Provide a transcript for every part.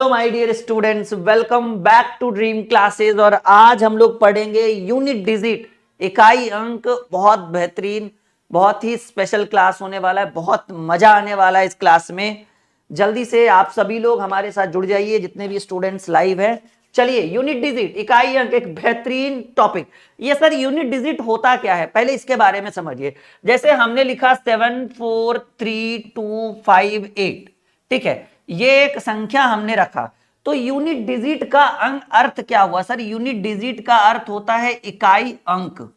My dear students, welcome back to dream classes. और आज हम लोग पढ़ेंगे यूनिट डिजिट, इकाई अंक। बहुत बेहतरीन, बहुत ही स्पेशल क्लास होने वाला है, बहुत मजा आने वाला है इस क्लास में। जल्दी से आप सभी लोग हमारे साथ जुड़ जाइए, जितने भी स्टूडेंट्स लाइव हैं। चलिए, यूनिट डिजिट, इकाई अंक, एक बेहतरीन टॉपिक। ये सर यूनिट डिजिट होता क्या है, पहले इसके बारे में समझिए। जैसे हमने लिखा 7432558, ठीक है, ये एक संख्या हमने रखा, तो यूनिट डिजिट का अंक अर्थ क्या हुआ सर? यूनिट डिजिट का अर्थ होता है इकाई अंक।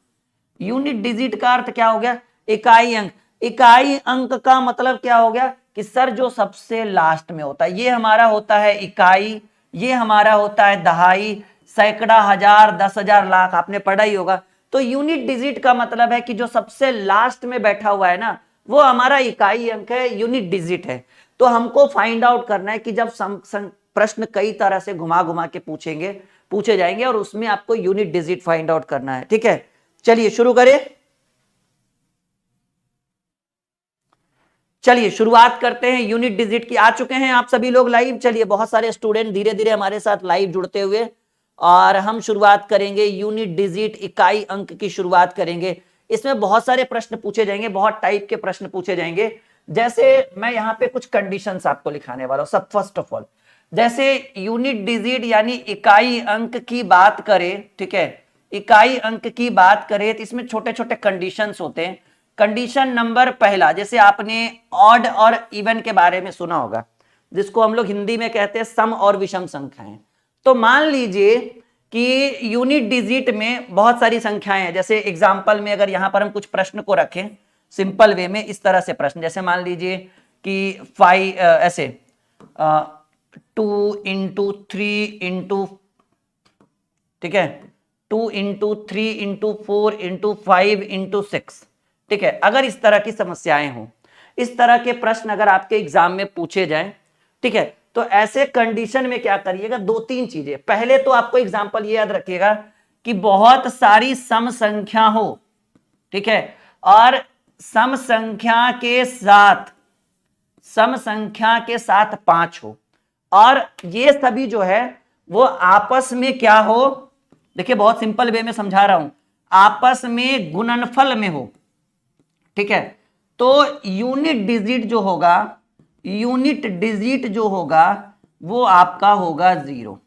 यूनिट डिजिट का अर्थ क्या हो गया? इकाई अंक। इकाई अंक का मतलब क्या हो गया कि सर जो सबसे लास्ट में होता है, ये हमारा होता है इकाई, ये हमारा होता है दहाई, सैकड़ा, हजार, 10,000, लाख, आपने पढ़ा ही होगा। तो यूनिट डिजिट का मतलब है कि जो सबसे लास्ट में बैठा हुआ है ना, वो हमारा इकाई अंक है, यूनिट डिजिट है। तो हमको फाइंड आउट करना है कि जब प्रश्न कई तरह से घुमा घुमा के पूछे जाएंगे और उसमें आपको यूनिट डिजिट फाइंड आउट करना है, ठीक है। चलिए शुरू करें। चलिए शुरुआत करते हैं यूनिट डिजिट की। आ चुके हैं आप सभी लोग लाइव। चलिए, बहुत सारे स्टूडेंट धीरे धीरे हमारे साथ लाइव जुड़ते हुए, और हम शुरुआत करेंगे यूनिट डिजिट, इकाई अंक की शुरुआत करेंगे। इसमें बहुत सारे प्रश्न पूछे जाएंगे, बहुत टाइप के प्रश्न पूछे जाएंगे। जैसे मैं यहाँ पे कुछ कंडीशंस आपको लिखाने वाला हूं। सब फर्स्ट ऑफ ऑल, जैसे यूनिट डिजिट यानी इकाई अंक की बात करें, ठीक है, इकाई अंक की बात करें तो इसमें छोटे छोटे कंडीशंस होते हैं। कंडीशन नंबर पहला, जैसे आपने ऑड और इवन के बारे में सुना होगा, जिसको हम लोग हिंदी में कहते हैं सम और विषम संख्याएं। तो मान लीजिए कि यूनिट डिजिट में बहुत सारी संख्याएं हैं। जैसे एग्जांपल में अगर यहां पर हम कुछ प्रश्न को रखें सिंपल वे में, इस तरह से प्रश्न, जैसे मान लीजिए कि 5 ऐसे 2 इंटू 3 इंटू, ठीक है, 2 इंटू 3 इंटू 4 इंटू 5 इंटू 6, ठीक है। अगर इस तरह की समस्याएं हों, इस तरह के प्रश्न अगर आपके एग्जाम में पूछे जाएं, ठीक है, तो ऐसे कंडीशन में क्या करिएगा, दो तीन चीजें। पहले तो आपको एग्जाम्पल ये याद रखिएगा कि बहुत सारी सम संख्या हो, ठीक है, और सम संख्या के साथ 5 हो, और ये सभी जो है वो आपस में क्या हो, देखिए बहुत सिंपल वे में समझा रहा हूं, आपस में गुणनफल में हो, ठीक है। तो यूनिट डिजिट जो होगा वो आपका होगा 0।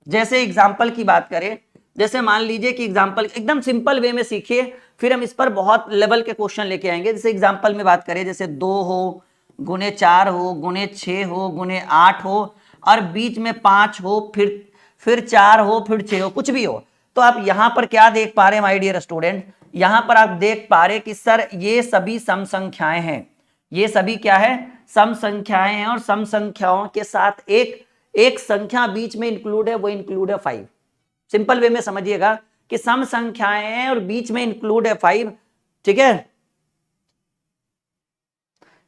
जैसे एग्जाम्पल की बात करें, जैसे मान लीजिए कि एग्जाम्पल एकदम सिंपल वे में सीखिए, फिर हम इस पर बहुत लेवल के क्वेश्चन लेके आएंगे। जैसे एग्जाम्पल में बात करें, जैसे 2 हो, गुने 4 हो, गुने 6 हो, गुने 8 हो, और बीच में 5 हो, फिर 4 हो, फिर 6 हो, कुछ भी हो। तो आप यहां पर क्या देख पा रहे हैं माय डियर स्टूडेंट, यहां पर आप देख पा रहे कि सर ये सभी सम संख्याएं हैं। ये सभी क्या है? सम संख्याएं हैं, और सम संख्याओं के साथ एक संख्या बीच में इंक्लूड है, वो इंक्लूड है 5। सिंपल वे में समझिएगा कि सम संख्याएं हैं और बीच में इंक्लूड है 5, ठीक है,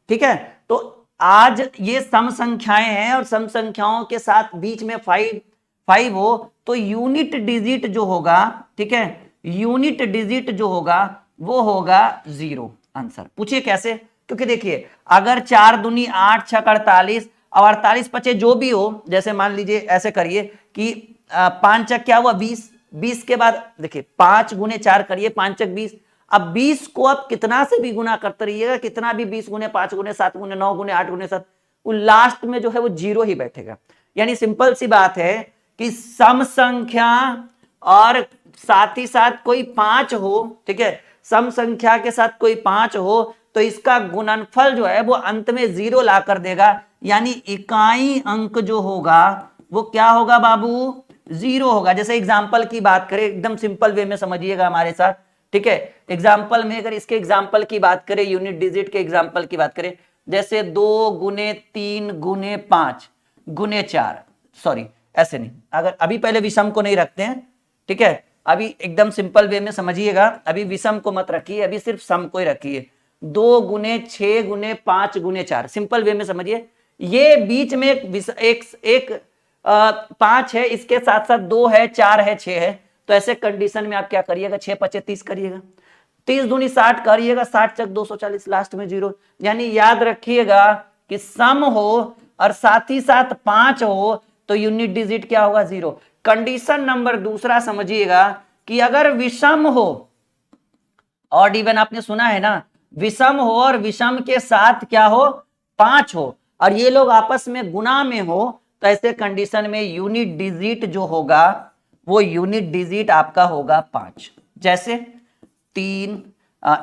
ठीक है। तो आज ये सम संख्याएं हैं और सम संख्याओं के साथ बीच में 5 हो, तो यूनिट डिजिट जो होगा, ठीक है, यूनिट डिजिट जो होगा वो होगा 0। आंसर पूछिए कैसे? क्योंकि देखिए, अगर 4 दूनी 8, 6 48, और 48 पचे जो भी हो, जैसे मान लीजिए ऐसे करिए कि 5 चक क्या हुआ 20, 20 के बाद देखिए 5 गुने 4 करिए, 5 चक 20। अब 20 को आप कितना से भी गुना करते रहिएगा, कितना भी 20 गुने 5 गुने 7 गुने 9 गुने 8 गुने 7, वो लास्ट में जो है वो 0 ही बैठेगा। यानी सिंपल सी बात है कि सम संख्या और साथ ही साथ कोई 5 हो, ठीक है, सम संख्या के साथ कोई 5 हो, तो इसका गुणनफल जो है वो अंत में 0 ला कर देगा। यानी इकाई अंक जो होगा वो क्या होगा बाबू? 0 होगा। जैसे एग्जाम्पल की बात करें, एकदम सिंपल वे में समझिएगा हमारे साथ, ठीक है। एग्जाम्पल में अगर इसके एग्जाम्पल की बात करें, यूनिट डिजिट के एग्जाम्पल की बात करें, जैसे 2 गुने 3 गुने 5 गुने 4, सॉरी ऐसे नहीं, अगर अभी पहले विषम को नहीं रखते हैं, ठीक है, अभी एकदम सिंपल वे में समझिएगा, अभी विषम को मत रखिए, अभी सिर्फ सम को ही रखिए। 2 गुने 6 गुने 5 गुने 4, सिंपल वे में समझिए। ये बीच में एक 5 है, इसके साथ साथ 2 है, 4 है, 6 है। तो ऐसे कंडीशन में आप क्या करिएगा, 6 पचे 30 करिएगा, 30 दूनी 60 करिएगा, 60 चक 240, लास्ट में 0। यानी याद रखिएगा कि सम हो और साथ ही साथ 5 हो, तो यूनिट डिजिट क्या होगा 0। कंडीशन नंबर दूसरा समझिएगा कि अगर विषम हो, ऑड इवन आपने सुना है ना, विषम हो और विषम के साथ क्या हो 5 हो और ये लोग आपस में गुना में हो, तो ऐसे कंडीशन में यूनिट डिजिट जो होगा वो यूनिट डिजिट आपका होगा 5। जैसे 3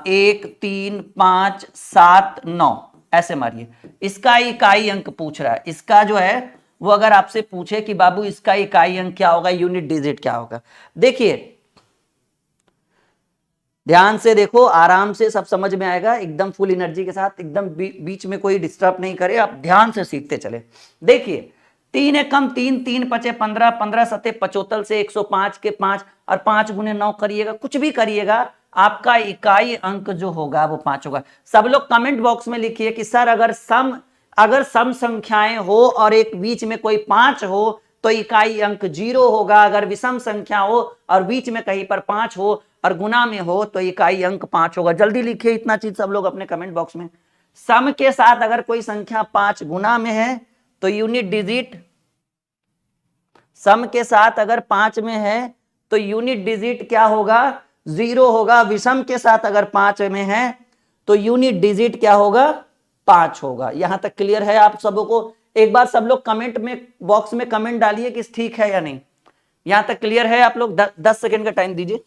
1 3 5 7 9 ऐसे मारिए। इसका इकाई अंक पूछ रहा है, इसका जो है वो अगर आपसे पूछे कि बाबू इसका इकाई अंक क्या होगा, यूनिट डिजिट क्या होगा, देखिए ध्यान से देखो, आराम से सब समझ में आएगा, एकदम फुल एनर्जी के साथ, एकदम बीच में कोई डिस्टर्ब नहीं करे, आप ध्यान से सीखते चले। देखिए 3 एक कम 3, 3 पचे 15, 15 सते 75 से 105 के 5 और 5 गुने 9 करिएगा, कुछ भी करिएगा, आपका इकाई अंक जो होगा वो 5 होगा। सब लोग कमेंट बॉक्स में लिखिए कि सर अगर सम संख्याएं हो और एक बीच में कोई 5 हो तो इकाई अंक 0 होगा, अगर विषम संख्या हो और बीच में कहीं पर 5 हो और गुना में हो तो इकाई अंक 5 होगा। जल्दी लिखिए इतना चीज सब लोग अपने कमेंट बॉक्स में। सम के साथ अगर कोई संख्या 5 गुना में है तो यूनिट डिजिट, सम के साथ अगर 5 में है तो यूनिट डिजिट क्या होगा 0 होगा। विषम के साथ अगर 5 में है तो यूनिट डिजिट क्या होगा 5 होगा। यहां तक क्लियर है आप सबों को? एक बार सब लोग कमेंट में बॉक्स में कमेंट डालिए कि ठीक है या नहीं। यहां तक क्लियर है आप लोग? 10 सेकेंड का टाइम दीजिए।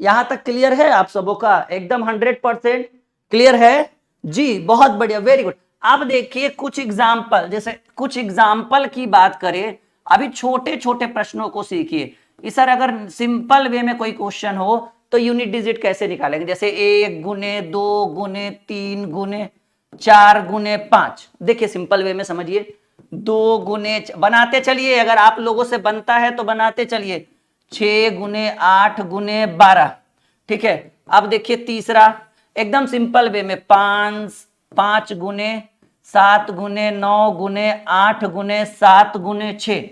यहां तक क्लियर है आप सबों का? एकदम 100% क्लियर है जी, बहुत बढ़िया, वेरी गुड। अब देखिए कुछ एग्जाम्पल, जैसे कुछ एग्जाम्पल की बात करें, अभी छोटे छोटे प्रश्नों को सीखिए कि सर अगर सिंपल वे में कोई क्वेश्चन हो तो यूनिट डिजिट कैसे निकालेंगे। जैसे 1 गुने 2 गुने 3 गुने 4 गुने 5, देखिए सिंपल वे में समझिए। 2 गुने बनाते चलिए, अगर आप लोगों से बनता है तो बनाते चलिए। 6 गुने 8 गुने 12, ठीक है। अब देखिए तीसरा एकदम सिंपल वे में 5 गुने 7 गुने 9 गुने 8 गुने 7 गुने 6,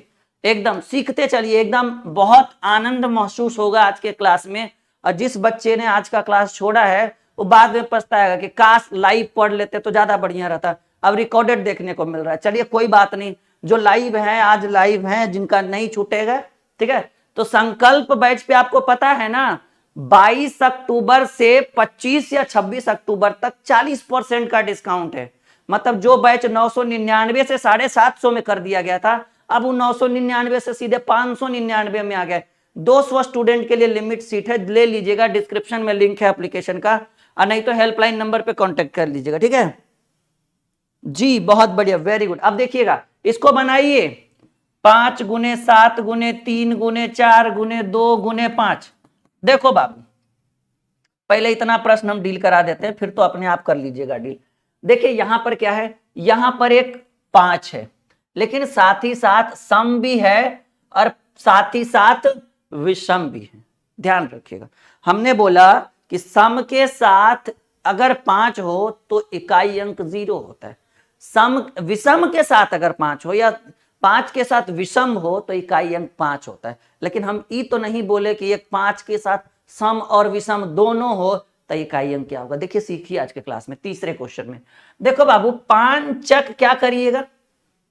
एकदम सीखते चलिए, एकदम बहुत आनंद महसूस होगा आज के क्लास में। और जिस बच्चे ने आज का क्लास छोड़ा है वो बाद में पछताएगा कि काश लाइव पढ़ लेते तो ज्यादा बढ़िया रहता। अब रिकॉर्डेड देखने को मिल रहा है, चलिए कोई बात नहीं, जो लाइव है आज लाइव है, जिनका नहीं छूटेगा, ठीक है। तो संकल्प बैच पे आपको पता है ना 22 अक्टूबर से 25 या 26 अक्टूबर तक 40% का डिस्काउंट है। मतलब जो बैच 999 से 750 में कर दिया गया था, अब वो 999 से सीधे 599 में आ गया। 200 स्टूडेंट के लिए लिमिट सीट है, ले लीजिएगा, डिस्क्रिप्शन में लिंक है एप्लीकेशन का, और नहीं तो हेल्पलाइन नंबर पे कांटेक्ट कर लीजिएगा, ठीक है जी। बहुत बढ़िया, वेरी गुड। अब देखिएगा इसको बनाइए, 5 गुने 7 गुने 3 गुने 4 गुने 2 गुने 5। देखो बाबू पहले इतना प्रश्न हम डील करा देते हैं, फिर तो अपने आप कर लीजिएगा डील। देखिए यहां पर क्या है, यहां पर एक 5 है, लेकिन साथ ही साथ सम भी है और साथ ही साथ विषम भी है। ध्यान रखिएगा, हमने बोला कि सम के साथ अगर 5 हो तो इकाई अंक 0 होता है। सम विषम के साथ अगर 5 हो या 5 के साथ विषम हो तो इकाई अंक 5 होता है। लेकिन हम ये तो नहीं बोले कि एक 5 के साथ सम और विषम दोनों हो तो इकाई अंक क्या होगा। देखिए सीखिए आज के क्लास में तीसरे क्वेश्चन में। देखो बाबू 5 चक क्या करिएगा,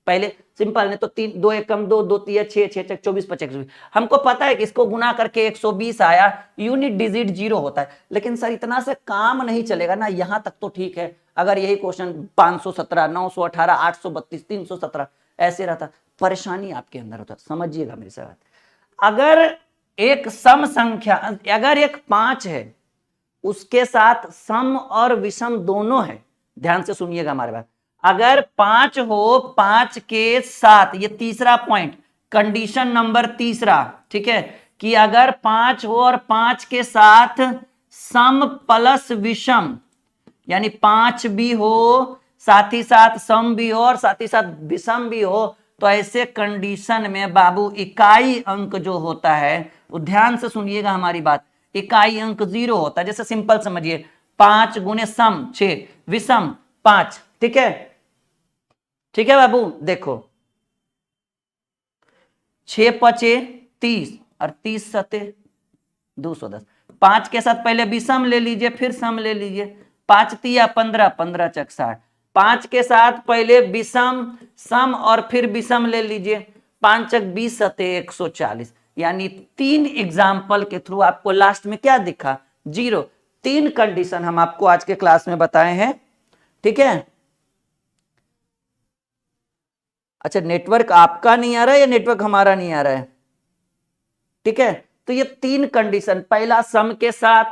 पहले सिंपल है तो 3 2 1 कम 2 2 3 6 6 चक 24 25 120। हमको पता है कि इसको गुना करके 120 आया, यूनिट डिजिट 0 होता है। लेकिन सर इतना से काम नहीं चलेगा ना, यहां तक तो ठीक है। अगर यही क्वेश्चन 517 918 832 317 ऐसे रहता, परेशानी आपके अंदर होता। समझिएगा मेरी बात। अगर एक सम संख्या, अगर एक 5 है उसके साथ सम और विषम दोनों है, ध्यान से सुनिएगा हमारे बात। अगर 5 हो, 5 के साथ, ये तीसरा पॉइंट, कंडीशन नंबर तीसरा, ठीक है, कि अगर 5 हो और 5 के साथ सम प्लस विषम, यानी 5 भी हो साथ ही साथ सम भी हो और साथ ही साथ विषम भी हो, तो ऐसे कंडीशन में बाबू इकाई अंक जो होता है, वो ध्यान से सुनिएगा हमारी बात, इकाई अंक 0 होता है। जैसे सिंपल समझिए, 5 गुने सम 6, विषम 5, ठीक है, ठीक है बाबू। देखो 6 पचे 30 और 30 सते 210। 5 के साथ पहले विषम ले लीजिए, फिर सम ले लीजिए। 5 तिया 15, 15 चक 60। 5 के साथ पहले विषम सम और फिर विषम ले लीजिए। 5 चक 20 सते 140। यानी 3 एग्जाम्पल के थ्रू आपको लास्ट में क्या दिखा, 0। 3 कंडीशन हम आपको आज के क्लास में बताए हैं, ठीक है। अच्छा, नेटवर्क आपका नहीं आ रहा है या नेटवर्क हमारा नहीं आ रहा है, ठीक है। तो ये 3 कंडीशन, पहला सम के साथ,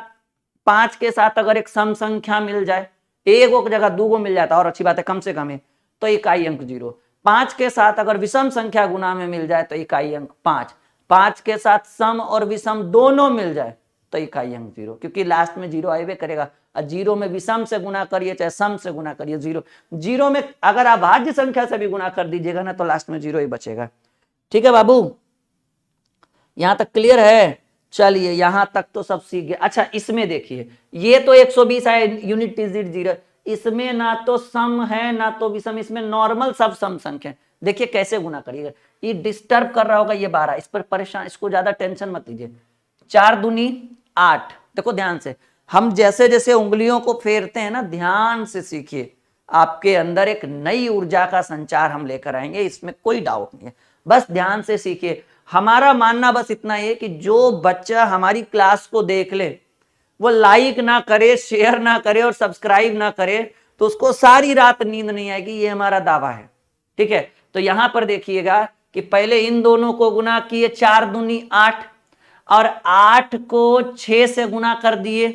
5 के साथ अगर एक सम संख्या मिल जाए, एक की जगह 2 मिल जाता और अच्छी बात है, कम से कम है, तो इकाई अंक 0। 5 के साथ अगर विषम संख्या गुना में मिल जाए तो इकाई अंक 5। 5 के साथ सम और विषम दोनों मिल जाए तो इकाई अंक 0, क्योंकि लास्ट में 0 आएगा करेगा। और 0 में विषम से गुना करिए चाहे सम से गुना करिए 0। 0 में अगर आप भाज्य संख्या से भी गुना कर दीजिएगा ना, तो लास्ट में 0 ही बचेगा, ठीक है बाबू। यहां तक क्लियर है? चलिए यहां तक तो सब सीख गए। अच्छा, इसमें देखिए, ये तो 120 है, यूनिट डिजिट 0। इसमें ना तो सम है ना तो विषम, इसमें नॉर्मल सब सम संख्या। देखिए कैसे गुना करिएगा, ये डिस्टर्ब कर रहा होगा ये 12, इस पर परेशान, इसको ज्यादा टेंशन मत लीजिए। 4 दूनी 8। देखो ध्यान से, हम जैसे जैसे उंगलियों को फेरते हैं ना, ध्यान से सीखिए, आपके अंदर एक नई ऊर्जा का संचार हम लेकर आएंगे, इसमें कोई डाउट नहीं है। बस ध्यान से सीखिए। हमारा मानना बस इतना है कि जो बच्चा हमारी क्लास को देख ले, वो लाइक ना करे, शेयर ना करे और सब्सक्राइब ना करे, तो उसको सारी रात नींद नहीं आएगी, ये हमारा दावा है, ठीक है। तो यहां पर देखिएगा कि पहले इन दोनों को गुना किए, 4 दूनी 8, और 8 को 6 से गुना कर दिए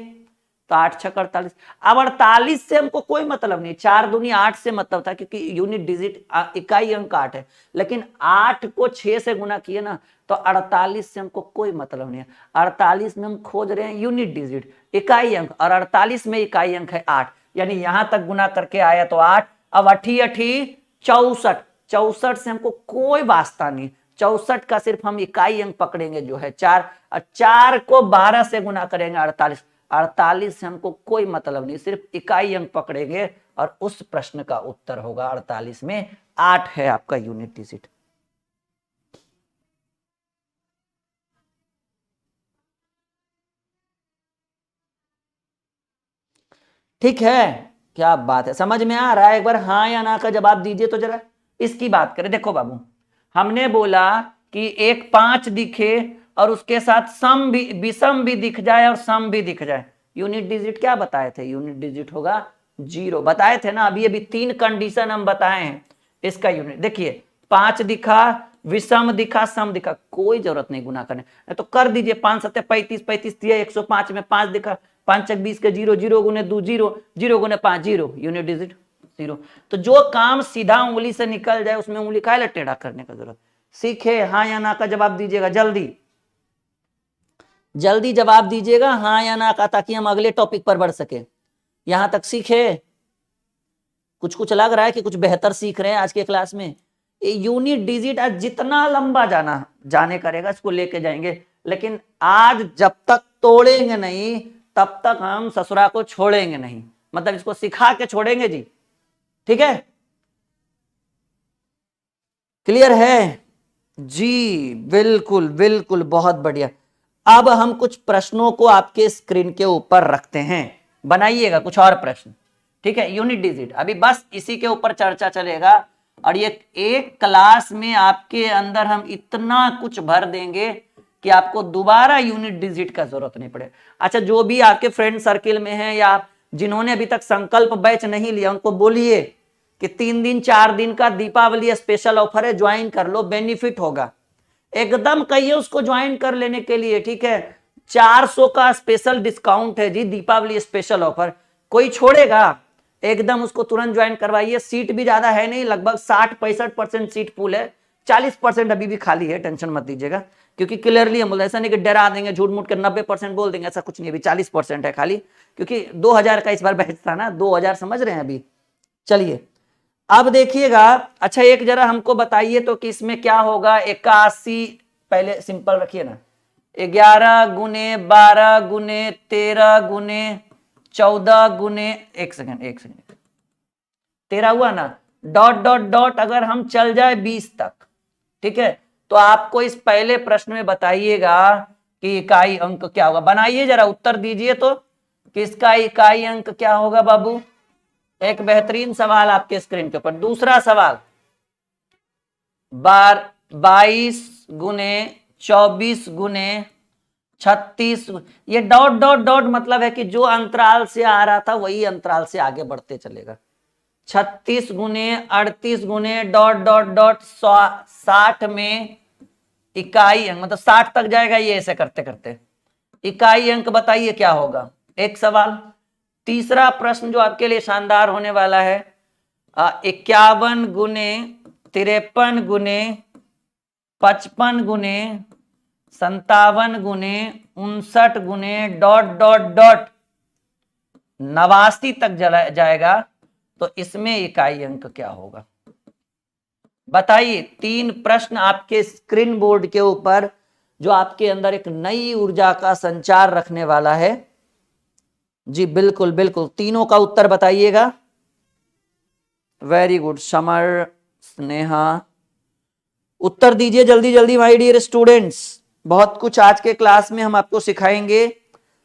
तो 8 6 48। अब 48 से हमको कोई मतलब नहीं, 4 दूनी 8 से मतलब था, क्योंकि यूनिट डिजिट इकाई अंक 8 है। लेकिन 8 को 6 से गुना किए ना, तो 48 से हमको कोई मतलब नहीं है। 48 में हम खोज रहे हैं यूनिट डिजिट, इकाई अंक, और 48 में इकाई अंक है 8, यानी यहां तक गुना करके आया तो 8। अब 8 8 64, 64 से हमको कोई वास्ता नहीं, 64 का सिर्फ हम इकाई अंक पकड़ेंगे जो है 4, और 4 को 12 से गुना करेंगे 48। 48 से हमको कोई मतलब नहीं, सिर्फ इकाई अंक पकड़ेंगे, और उस प्रश्न का उत्तर होगा 48 में 8 है आपका यूनिट डिजिट। ठीक है, क्या बात है, समझ में आ रहा है? एक बार हाँ या ना का जवाब दीजिए तो जरा। इसकी बात करें, देखो बाबू, हमने बोला कि एक 5 दिखे और उसके साथ सम भी, विषम भी दिख जाए और सम भी दिख जाए, यूनिट डिजिट क्या बताए थे? यूनिट डिजिट होगा 0, बताए थे ना। अभी अभी 3 कंडीशन हम बताए हैं इसका यूनिट। देखिए 5 दिखा, विषम दिखा, सम दिखा, कोई जरूरत नहीं गुना करने, तो कर दीजिए। 5 सत्ते 35, 35 दिया 105 में 5 दिखा, 5 चक 20 के 0, 0 गुने 2 0, 0 गुने 5 0, यूनिट डिजिट 0। तो जो काम सीधा उंगली से निकल जाए उसमें उंगली काहे टेढ़ा करने का जरूरत। सीखे, हाँ या ना का जवाब दीजिएगा, जल्दी जल्दी जवाब दीजिएगा हाँ या ना का, ताकि हम अगले टॉपिक पर बढ़ सके। यहां तक सीखे? कुछ कुछ लग रहा है कि कुछ बेहतर सीख रहे हैं आज के क्लास में। यूनिट डिजिट आज जितना लंबा जाने करेगा, इसको लेके जाएंगे, लेकिन आज जब तक तोड़ेंगे नहीं तब तक हम ससुरा को छोड़ेंगे नहीं, मतलब इसको सिखा के छोड़ेंगे जी, ठीक है। क्लियर है जी? बिल्कुल बिल्कुल, बहुत बढ़िया। अब हम कुछ प्रश्नों को आपके स्क्रीन के ऊपर रखते हैं, बनाइएगा कुछ और प्रश्न, ठीक है। यूनिट डिजिट अभी बस इसी के ऊपर चर्चा चलेगा, और ये एक क्लास में आपके अंदर हम इतना कुछ भर देंगे कि आपको दोबारा यूनिट डिजिट का जरूरत नहीं पड़े। अच्छा, जो भी आपके फ्रेंड सर्किल में है या जिन्होंने अभी तक संकल्प बैच नहीं लिया, उनको बोलिए कि 3 दिन 4 दिन का दीपावली स्पेशल ऑफर है, ज्वाइन कर लो, बेनिफिट होगा। एकदम कहिए उसको ज्वाइन कर लेने के लिए, ठीक है। 400 का स्पेशल डिस्काउंट है जी, दीपावली स्पेशल ऑफर, कोई छोड़ेगा? एकदम उसको तुरंत ज्वाइन करवाइए। सीट भी ज्यादा है नहीं, लगभग 60-65% सीट फुल है, 40% अभी भी खाली है, टेंशन मत दीजिएगा, क्योंकि क्लियरली हम बोल, ऐसा नहीं कि डरा देंगे, झूठ मूठ के 90% बोल देंगे, ऐसा कुछ नहीं, अभी 40% है खाली, क्योंकि 2000 का इस बार बैच था ना, 2000 समझ रहे हैं अभी। चलिए अब देखिएगा, अच्छा एक जरा हमको बताइए तो कि इसमें क्या होगा। 81, पहले सिंपल रखिए ना, 11 गुने 12 गुने 13 गुने 14 गुने, एक सेकंड 13 हुआ ना, डॉट डॉट डॉट अगर हम चल जाए 20 तक, ठीक है, तो आपको इस पहले प्रश्न में बताइएगा कि इकाई अंक क्या होगा। बनाइए जरा, उत्तर दीजिए तो कि इसका इकाई अंक क्या होगा बाबू। एक बेहतरीन सवाल आपके स्क्रीन के ऊपर। दूसरा सवाल, 22 गुने 24 गुने 36, ये डॉट डॉट डॉट मतलब है कि जो अंतराल से आ रहा था वही अंतराल से आगे बढ़ते चलेगा। 36 गुने 38 गुने डॉट डॉट डॉट 60 में इकाई अंक, मतलब 60 तक जाएगा ये ऐसे करते करते। इकाई अंक बताइए क्या होगा, एक सवाल। तीसरा प्रश्न जो आपके लिए शानदार होने वाला है, 51 गुने 53 गुने 55 गुने 57 गुने 59 गुने डॉट डॉट डॉट 89 तक जाएगा, तो इसमें इकाई अंक क्या होगा बताइए। 3 प्रश्न आपके स्क्रीन बोर्ड के ऊपर जो आपके अंदर एक नई ऊर्जा का संचार रखने वाला है। जी बिल्कुल बिल्कुल, तीनों का उत्तर बताइएगा। वेरी गुड, समर, स्नेहा, उत्तर दीजिए जल्दी जल्दी माय डियर स्टूडेंट्स। बहुत कुछ आज के क्लास में हम आपको सिखाएंगे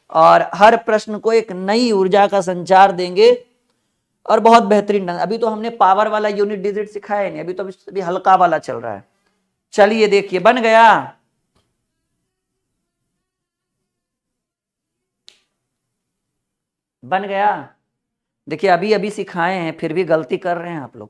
और हर प्रश्न को एक नई ऊर्जा का संचार देंगे और बहुत बेहतरीन ढंग। अभी तो हमने पावर वाला यूनिट डिजिट सिखाया नहीं, अभी तो अभी हल्का वाला चल रहा है। चलिए देखिए, बन गया। बन गया। देखिए अभी अभी सिखाए हैं फिर भी गलती कर रहे हैं आप लोग।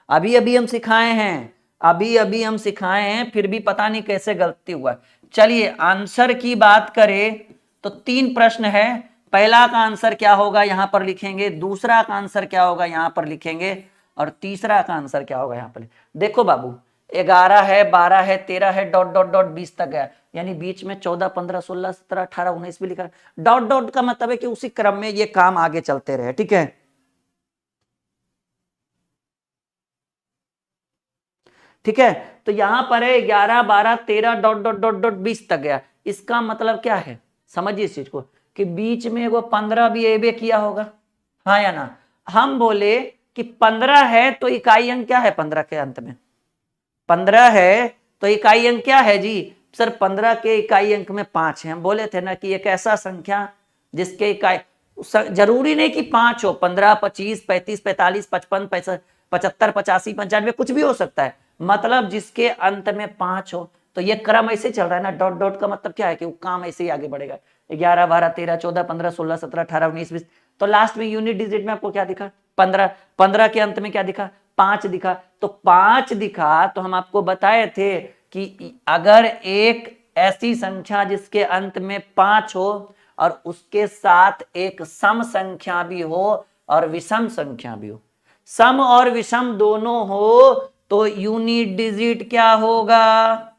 अभी अभी हम सिखाए हैं, अभी अभी हम सिखाए हैं फिर भी पता नहीं कैसे गलती हुआ। चलिए आंसर की बात करें तो 3 प्रश्न है। पहला का आंसर क्या होगा यहां पर लिखेंगे, दूसरा का आंसर क्या होगा यहां पर लिखेंगे, और तीसरा का आंसर क्या होगा यहां पर। देखो बाबू, 11 है 12 है 13 है डॉट डॉट डॉट 20 तक गया, यानी बीच में 14 15 16 17 18 19 भी लिखा। डॉट डॉट का मतलब है कि उसी क्रम में ये काम आगे चलते रहे, ठीक है। ठीक है, तो यहां पर है 11 12 13 डॉट डॉट डॉट डॉट 20 तक गया। इसका मतलब क्या है, समझिए इस चीज को, कि बीच में वो 15 भी एबे किया होगा, हाँ या ना। हम बोले कि 15 है तो इकाई अंक क्या है 15 के अंत में, 15 है तो इकाई अंक क्या है जी सर, 15 के इकाई अंक में 5 है। हम बोले थे ना कि एक ऐसा संख्या जिसके इकाई, जरूरी नहीं कि 5 हो, 15 25 35 45 55 65 75 85 95 कुछ भी हो सकता है, मतलब जिसके अंत में 5 हो। तो ये क्रम ऐसे चल रहा है ना, डॉट डॉट का मतलब क्या है कि वो काम ऐसे ही आगे बढ़ेगा। 11 12 13 14 15 16 17 18 19 20, तो लास्ट में यूनिट डिजिट में आपको क्या दिखा 15, 15 के अंत में क्या दिखा 5 दिखा। तो 5 दिखा तो हम आपको बताए थे कि अगर एक ऐसी संख्या जिसके अंत में 5 हो और उसके साथ एक सम संख्या भी हो और विषम संख्या भी हो, सम और विषम दोनों हो, तो यूनिट डिजिट क्या होगा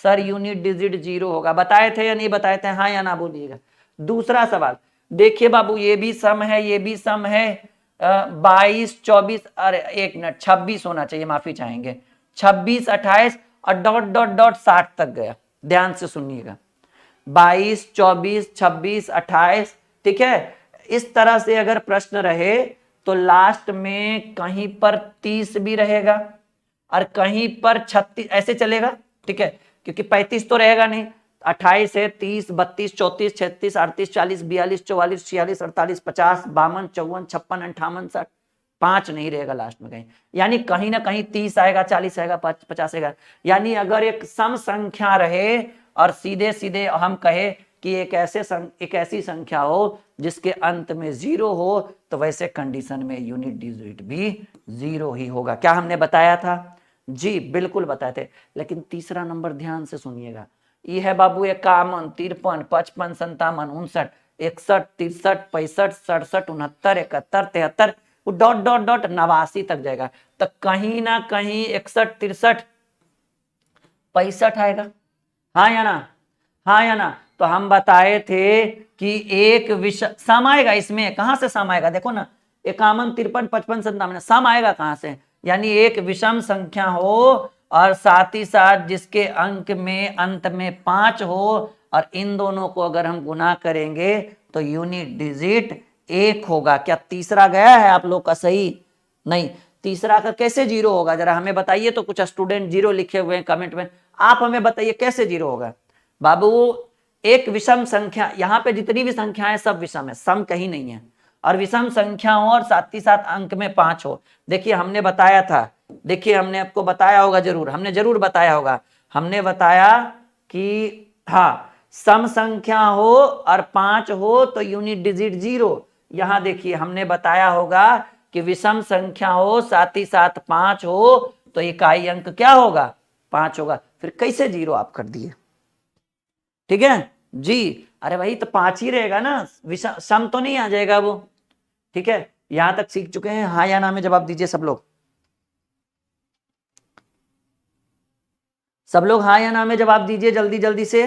सर, यूनिट डिजिट 0 होगा। बताए थे या नहीं बताए थे, हाँ या ना बोलिएगा। दूसरा सवाल देखिए बाबू, ये भी सम है ये भी सम है, 22 24, अरे एक मिनट 26 होना चाहिए, माफी चाहेंगे, 26 28 और डॉट डॉट डॉट 60 तक गया। ध्यान से सुनिएगा, 22 24 26 28, ठीक है। इस तरह से अगर प्रश्न रहे तो लास्ट में कहीं पर 30 भी रहेगा और कहीं पर 36, ऐसे चलेगा, ठीक है, क्योंकि 35 तो रहेगा नहीं। 28 है 30 32 34 36 38 40 42 44 46 48 50 52 54 56 58 60, 5 नहीं रहेगा लास्ट में कहीं, यानी कहीं ना कहीं 30 आएगा 40 आएगा 50 आएगा। यानी अगर एक सम संख्या रहे और सीधे सीधे हम कहे कि एक ऐसी संख्या हो जिसके अंत में 0 हो, तो वैसे कंडीशन में यूनिट डिजिट भी 0 ही होगा। क्या हमने बताया था जी, बिल्कुल बताए थे। लेकिन तीसरा नंबर ध्यान से सुनिएगा, ये है बाबू 51 53 55 57 59 61 63 65 67 69 71 73, डॉट डॉट डॉट 89 तक जाएगा। तो कहीं ना कहीं 61 63 65 आएगा, हाँ या ना, हाँ या ना। तो हम बताए थे कि एक सम आएगा इसमें, कहां से सम आएगा देखो ना, 51 53 55 57, सम आएगा कहां से, यानी एक विषम संख्या हो और साथ ही साथ जिसके अंक में अंत में 5 हो, और इन दोनों को अगर हम गुना करेंगे तो यूनिट डिजिट 1 होगा। क्या तीसरा गया है आप लोग का सही? नहीं, तीसरा का कैसे जीरो होगा जरा हमें बताइए। तो कुछ स्टूडेंट जीरो लिखे हुए हैं कमेंट में, आप हमें बताइए कैसे जीरो होगा। बाबू एक विषम संख्या, यहाँ पे जितनी भी संख्याएं सब विषम है, सम कहीं नहीं है, और विषम संख्या हो और साथ ही साथ अंक में 5 हो। देखिए हमने बताया था, देखिए हमने आपको बताया होगा, जरूर हमने जरूर बताया होगा, हमने बताया कि हाँ सम संख्या हो और 5 हो तो यूनिट डिजिट 0। यहां देखिए हमने बताया होगा कि विषम संख्या हो साथ ही साथ 5 हो तो इकाई अंक क्या होगा? 5 होगा। फिर कैसे 0 आप कर दिए? ठीक है जी। अरे भाई तो 5 ही रहेगा ना, विषम सम तो नहीं आ जाएगा वो। ठीक है, यहां तक सीख चुके हैं? हाँ या ना में जवाब दीजिए सब लोग। सब लोग हाँ या ना में जवाब दीजिए जल्दी जल्दी से।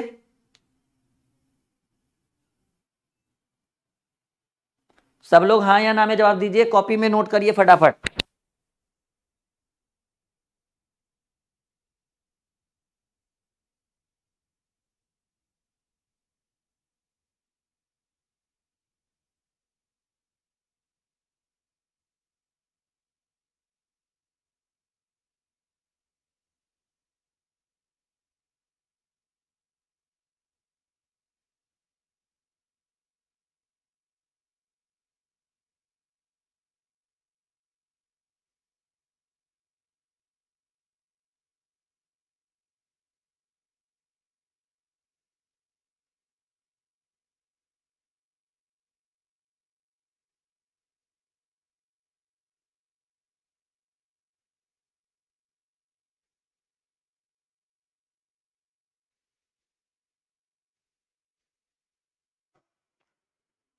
सब लोग हाँ या ना में जवाब दीजिए, कॉपी में नोट करिए फटाफट।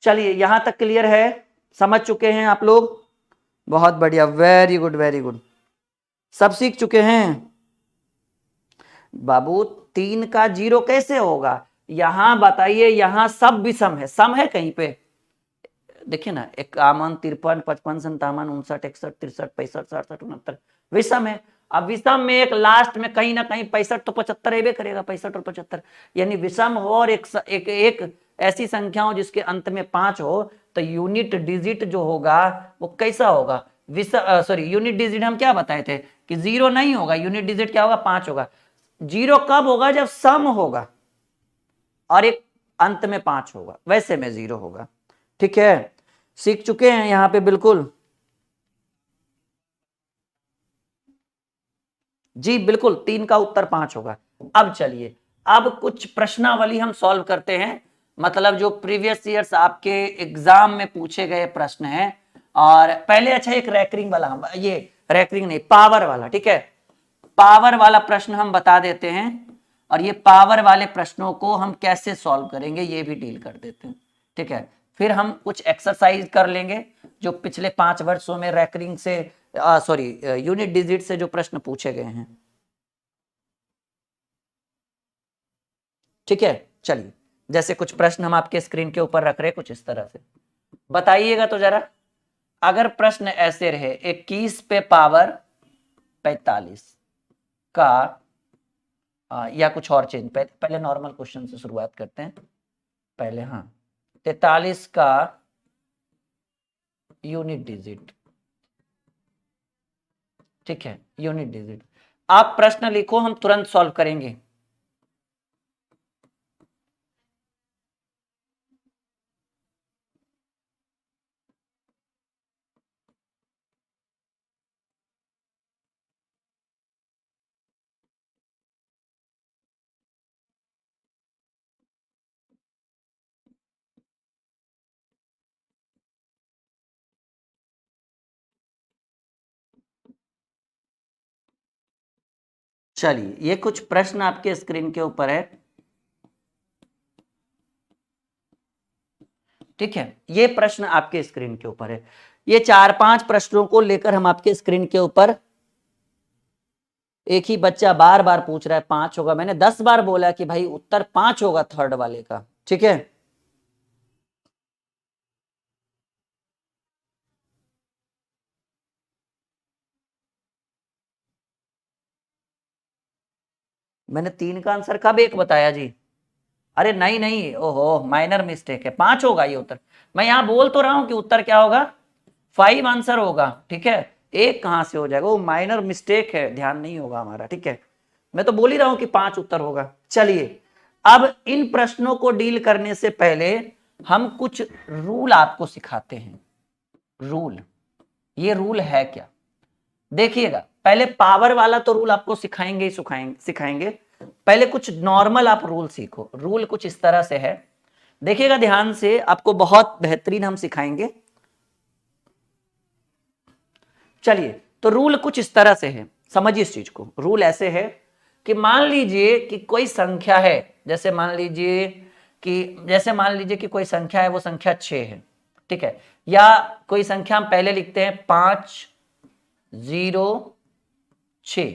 चलिए यहां तक क्लियर है, समझ चुके हैं आप लोग? बहुत बढ़िया, वेरी गुड वेरी गुड, सब सीख चुके हैं। बाबू 3 का 0 कैसे होगा? यहां बताइए, यहां सब विषम है, सम है कहीं पे? देखिए ना, 51, 53, 55, 57, 59, 61, 63, 65, 67, 69 विषम है। अब विषम में एक लास्ट में कहीं ना कहीं 65 तो 75 एबे करेगा, 65 और 75, यानी विषम हो और एक ऐसी संख्या हो जिसके अंत में 5 हो तो यूनिट डिजिट जो होगा वो कैसा होगा? सॉरी यूनिट डिजिट हम क्या बताए थे कि 0 नहीं होगा, यूनिट डिजिट क्या होगा? 5 होगा। 0 कब होगा? जब सम होगा और एक अंत में 5 होगा, वैसे में 0 होगा। ठीक है, सीख चुके हैं यहां पे बिल्कुल? जी बिल्कुल, 3 का उत्तर 5 होगा। अब चलिए, अब कुछ प्रश्नावली हम सॉल्व करते हैं, मतलब जो प्रीवियस ईयर्स आपके एग्जाम में पूछे गए प्रश्न हैं। और पहले अच्छा एक रैकरिंग वाला, हम ये रैकरिंग नहीं, पावर वाला, ठीक है, पावर वाला प्रश्न हम बता देते हैं, और ये पावर वाले प्रश्नों को हम कैसे सॉल्व करेंगे ये भी डील कर देते हैं। ठीक है, फिर हम कुछ एक्सरसाइज कर लेंगे जो पिछले 5 वर्षों में रैकरिंग से सॉरी यूनिट डिजिट से जो प्रश्न पूछे गए हैं। ठीक है, चलिए जैसे कुछ प्रश्न हम आपके स्क्रीन के ऊपर रख रहे हैं कुछ इस तरह से, बताइएगा तो जरा। अगर प्रश्न ऐसे रहे 21 पे पावर 45 का या कुछ और चेंज, पहले नॉर्मल क्वेश्चन से शुरुआत करते हैं पहले। हाँ, 43 का यूनिट डिजिट, ठीक है, यूनिट डिजिट। आप प्रश्न लिखो, हम तुरंत सॉल्व करेंगे। चलिए ये कुछ प्रश्न आपके स्क्रीन के ऊपर है, ठीक है, ये प्रश्न आपके स्क्रीन के ऊपर है। ये 4-5 प्रश्नों को लेकर हम आपके स्क्रीन के ऊपर, एक ही बच्चा बार बार पूछ रहा है 5 होगा, मैंने 10 बार बोला कि भाई उत्तर 5 होगा थर्ड वाले का। ठीक है, मैंने 3 का आंसर कब 1 बताया जी? अरे नहीं नहीं, ओहो माइनर मिस्टेक है, 5 होगा ये उत्तर। मैं यहां बोल तो रहा हूं कि उत्तर क्या होगा, 5 आंसर होगा, ठीक है। 1 कहां से हो जाएगा, वो माइनर मिस्टेक है, ध्यान नहीं होगा हमारा, ठीक है। मैं तो बोल ही रहा हूं कि 5 उत्तर होगा। चलिए, अब इन प्रश्नों को डील करने से पहले हम कुछ रूल आपको सिखाते हैं। रूल, ये रूल है क्या, देखिएगा। पहले पावर वाला तो रूल आपको सिखाएंगे ही सिखाएंगे। पहले कुछ नॉर्मल आप रूल सीखो। रूल कुछ इस तरह से है, देखिएगा ध्यान से, आपको बहुत बेहतरीन हम सिखाएंगे। चलिए, तो रूल कुछ इस तरह से है, समझिए इस चीज को। रूल ऐसे है कि मान लीजिए कि कोई संख्या है, जैसे मान लीजिए कि कोई संख्या है, वो संख्या 6 है, ठीक है। या कोई संख्या हम पहले लिखते हैं 5, 0, 6।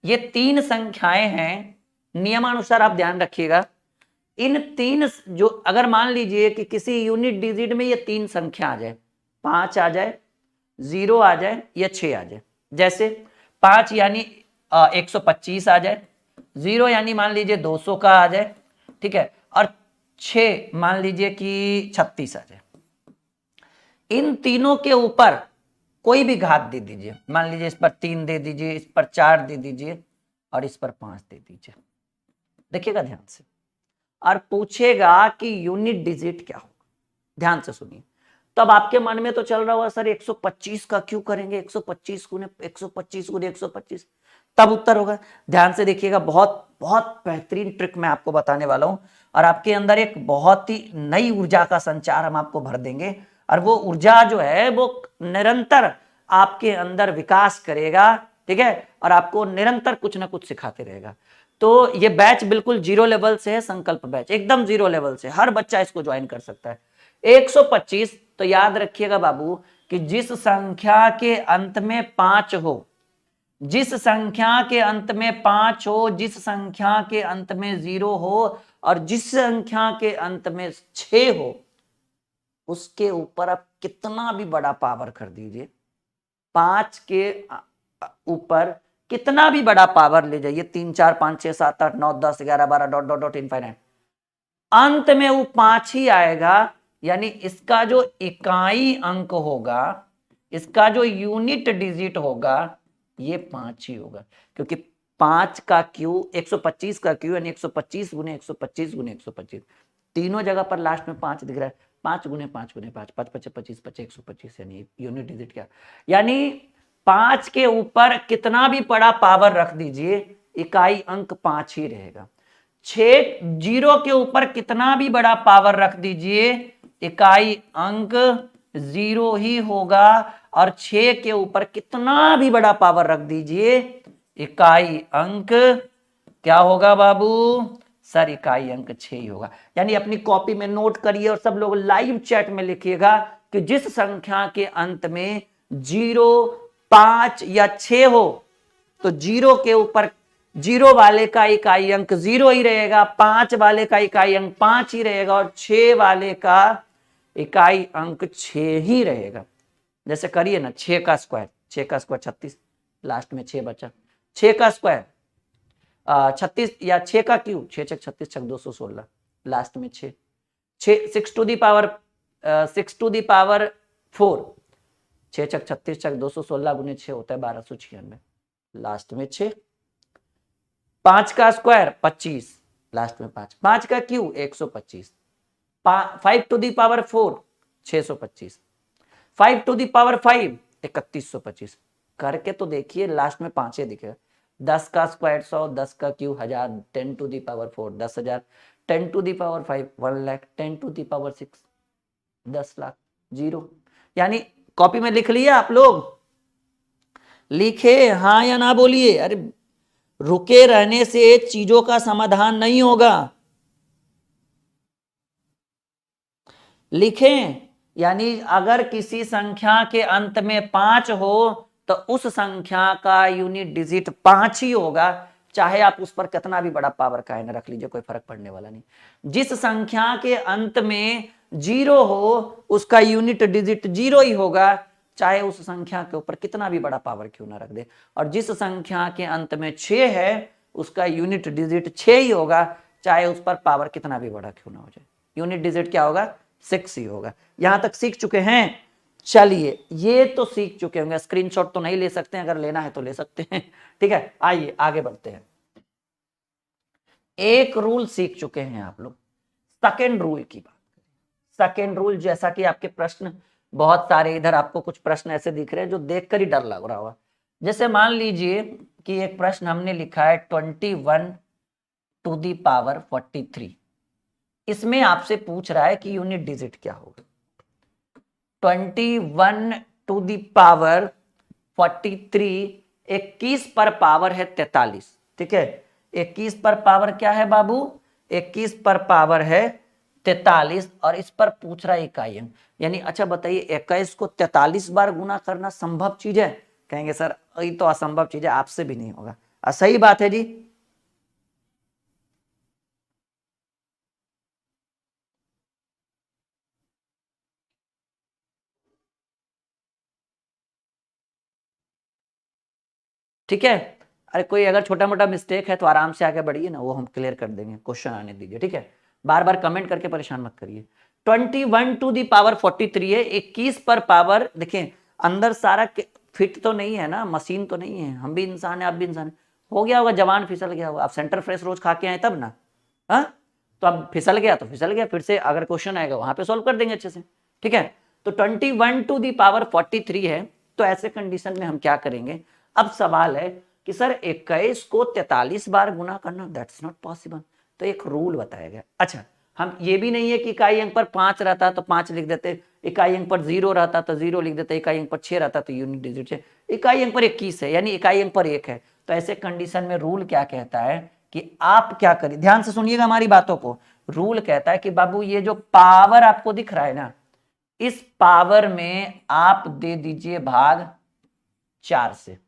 ये 3 संख्याएं हैं। नियमानुसार आप ध्यान रखिएगा, इन 3 जो, अगर मान लीजिए कि किसी यूनिट डिजिट में ये 3 संख्या आ जाए, 5 आ जाए, 0 आ जाए या 6 आ जाए। जैसे 5 यानी 125 आ जाए, 0 यानी मान लीजिए 200 का आ जाए, ठीक है, और 6 मान लीजिए कि 36 आ जाए। इन तीनों के ऊपर कोई भी घात दे दीजिए, मान लीजिए इस पर 3 दे दीजिए, इस पर 4 दे दीजिए और इस पर 5 दे दीजिए। देखिएगा ध्यान से, और पूछेगा कि यूनिट डिजिट क्या होगा। ध्यान से सुनिए। तब आपके मन में तो चल रहा होगा सर 125 का क्यों करेंगे, 125 गुने 125 गुने 125, तब उत्तर होगा। ध्यान से देखिएगा, बहुत बहुत बेहतरीन ट्रिक मैं आपको बताने वाला हूं, और आपके अंदर एक बहुत ही नई ऊर्जा का संचार हम आपको भर देंगे, और वो ऊर्जा जो है वो निरंतर आपके अंदर विकास करेगा, ठीक है, और आपको निरंतर कुछ ना कुछ सिखाते रहेगा। तो ये बैच बिल्कुल 0 लेवल से है, संकल्प बैच एकदम 0 लेवल से, हर बच्चा इसको ज्वाइन कर सकता है। 125, तो याद रखिएगा बाबू कि जिस संख्या के अंत में 5 हो, जिस संख्या के अंत में 5 हो, जिस संख्या के अंत में 0 हो, और जिस संख्या के अंत में 6 हो, उसके ऊपर आप कितना भी बड़ा पावर कर दीजिए, 5 के ऊपर कितना भी बड़ा पावर ले जाइए, 3, 4, 5, 6, 7, 8, 9, 10, 11, 12 डॉट डॉट डॉट इनफाइनाइट, अंत में वो 5 ही आएगा। यानी इसका जो इकाई अंक होगा, इसका जो यूनिट डिजिट होगा, ये 5 ही होगा, क्योंकि 5 का क्यू 125 का क्यू यानी 125 गुने 125 गुने 125, तीनों जगह पर लास्ट में 5 दिख रहा है। 5 गुने 5 गुने 5, 5 5 25 25 125, यानी यूनिट डिजिट क्या, यानी 5 के ऊपर कितना भी बड़ा पावर रख दीजिए, इकाई अंक 5 ही रहेगा। 6 0 के ऊपर कितना भी बड़ा पावर रख दीजिए, इकाई अंक 0 ही होगा, और 6 के ऊपर कितना भी बड़ा पावर रख दीजिए, इकाई अंक क्या होगा बाबू, सर इकाई अंक 6 ही होगा। यानी अपनी कॉपी में नोट करिए, और सब लोग लाइव चैट में लिखिएगा कि जिस संख्या के अंत में 0, 5 या 6 हो, तो 0 के ऊपर 0 वाले का इकाई अंक 0 ही रहेगा, 5 वाले का इकाई अंक 5 ही रहेगा, और 6 वाले का इकाई अंक 6 ही रहेगा। जैसे करिए ना, 6 का स्क्वायर, 6 का स्क्वायर 36, लास्ट में 6 बचा, 6 का स्क्वायर 36, या 6 का क्यूब 6 छक 36 छक 216, लास्ट में 6, 6 टू दी पावर 4, 6 छक 36 छक 216 गुने 6 होता है 1296, लास्ट में 6। 5 का स्क्वायर 25, लास्ट में 5, 5 का cube 125, 5 to the power 4 625, 5 to the power 5 3125, करके तो देखिए लास्ट में 5 दिखेगा। 10 का स्क्वायर 100, 10 का cube 1000, 10 to the power 4 10,000, 10 to the power 5 1 lakh, 10 to the power 6 10 lakh, 0। यानी कॉपी में लिख लिया आप लोग, लिखे हाँ या ना बोलिए। अरे रुके रहने से चीजों का समाधान नहीं होगा, लिखें। यानी अगर किसी संख्या के अंत में 5 हो तो उस संख्या का यूनिट डिजिट 5 ही होगा, चाहे आप उस पर कितना भी बड़ा पावर का न रख लीजिए, कोई फर्क पड़ने वाला नहीं। जिस संख्या के अंत में 0 हो उसका यूनिट डिजिट 0 ही होगा, चाहे उस संख्या के ऊपर कितना भी बड़ा पावर क्यों ना रख दे। और जिस संख्या के अंत में 6 है उसका यूनिट डिजिट 6 ही होगा, चाहे उस पर पावर कितना भी बड़ा क्यों ना हो जाए। यूनिट डिजिट क्या होगा, 6 ही होगा। यहां तक सीख चुके हैं? चलिए ये तो सीख चुके होंगे, स्क्रीनशॉट तो नहीं ले सकते हैं, अगर लेना है तो ले सकते हैं। ठीक है, आइए आगे बढ़ते हैं। एक रूल सीख चुके हैं आप लोग, सेकेंड रूल की बात करें। सेकेंड रूल, जैसा कि आपके प्रश्न बहुत सारे इधर आपको कुछ प्रश्न ऐसे दिख रहे हैं जो देखकर ही डर लग रहा होगा। जैसे मान लीजिए कि एक प्रश्न हमने लिखा है 21 टू दी पावर 43, इसमें आपसे पूछ रहा है कि यूनिट डिजिट क्या होगा। 21 टू दी पावर 43, 21 पर पावर है 43, ठीक है। 21 पर पावर क्या है बाबू, 21 पर पावर है 43, और इस पर पूछ रहा है इकाई अंक। यानी अच्छा बताइए 21 को 43 बार गुना करना संभव चीज है? कहेंगे सर ये तो असंभव चीज है, आपसे भी नहीं होगा। सही बात है जी। ठीक है, अरे कोई अगर छोटा मोटा मिस्टेक है तो आराम से आगे बढ़िए ना, वो हम क्लियर कर देंगे, क्वेश्चन आने दीजिए। ठीक है, बार बार कमेंट करके परेशान मत करिए। 21 टू दी पावर 43 है, 21 पर पावर, देखें अंदर सारा फिट तो नहीं है ना, मशीन तो नहीं है, हम भी इंसान है आप भी इंसान है। हो गया होगा, जवान फिसल गया होगा, आप सेंटर फ्रेश रोज खा के आए तब ना, हाँ तो अब फिसल गया तो फिसल गया, फिर से अगर क्वेश्चन आएगा वहां पे सॉल्व कर देंगे अच्छे से। ठीक है, तो 21 टू दी पावर 43 है, तो ऐसे कंडीशन में हम क्या करेंगे। अब सवाल है कि सर 21 को 43 बार गुना करना, दैट्स नॉट पॉसिबल, तो एक रूल बताया गया। अच्छा, हम ये भी नहीं है कि इकाई अंक पर 5 रहता तो 5 लिख देते, इकाई अंक पर 0 रहता तो 0 लिख देते, इकाई अंक पर 6 रहता तो यूनिट डिजिट 6, इकाई अंक पर 21 है यानी इकाई अंक पर 1 है। तो ऐसे कंडीशन में रूल क्या कहता है कि आप क्या करिए, ध्यान से सुनिएगा हमारी बातों को। रूल कहता है कि बाबू ये जो पावर आपको दिख रहा है ना, इस पावर में आप दे दीजिए भाग 4 से।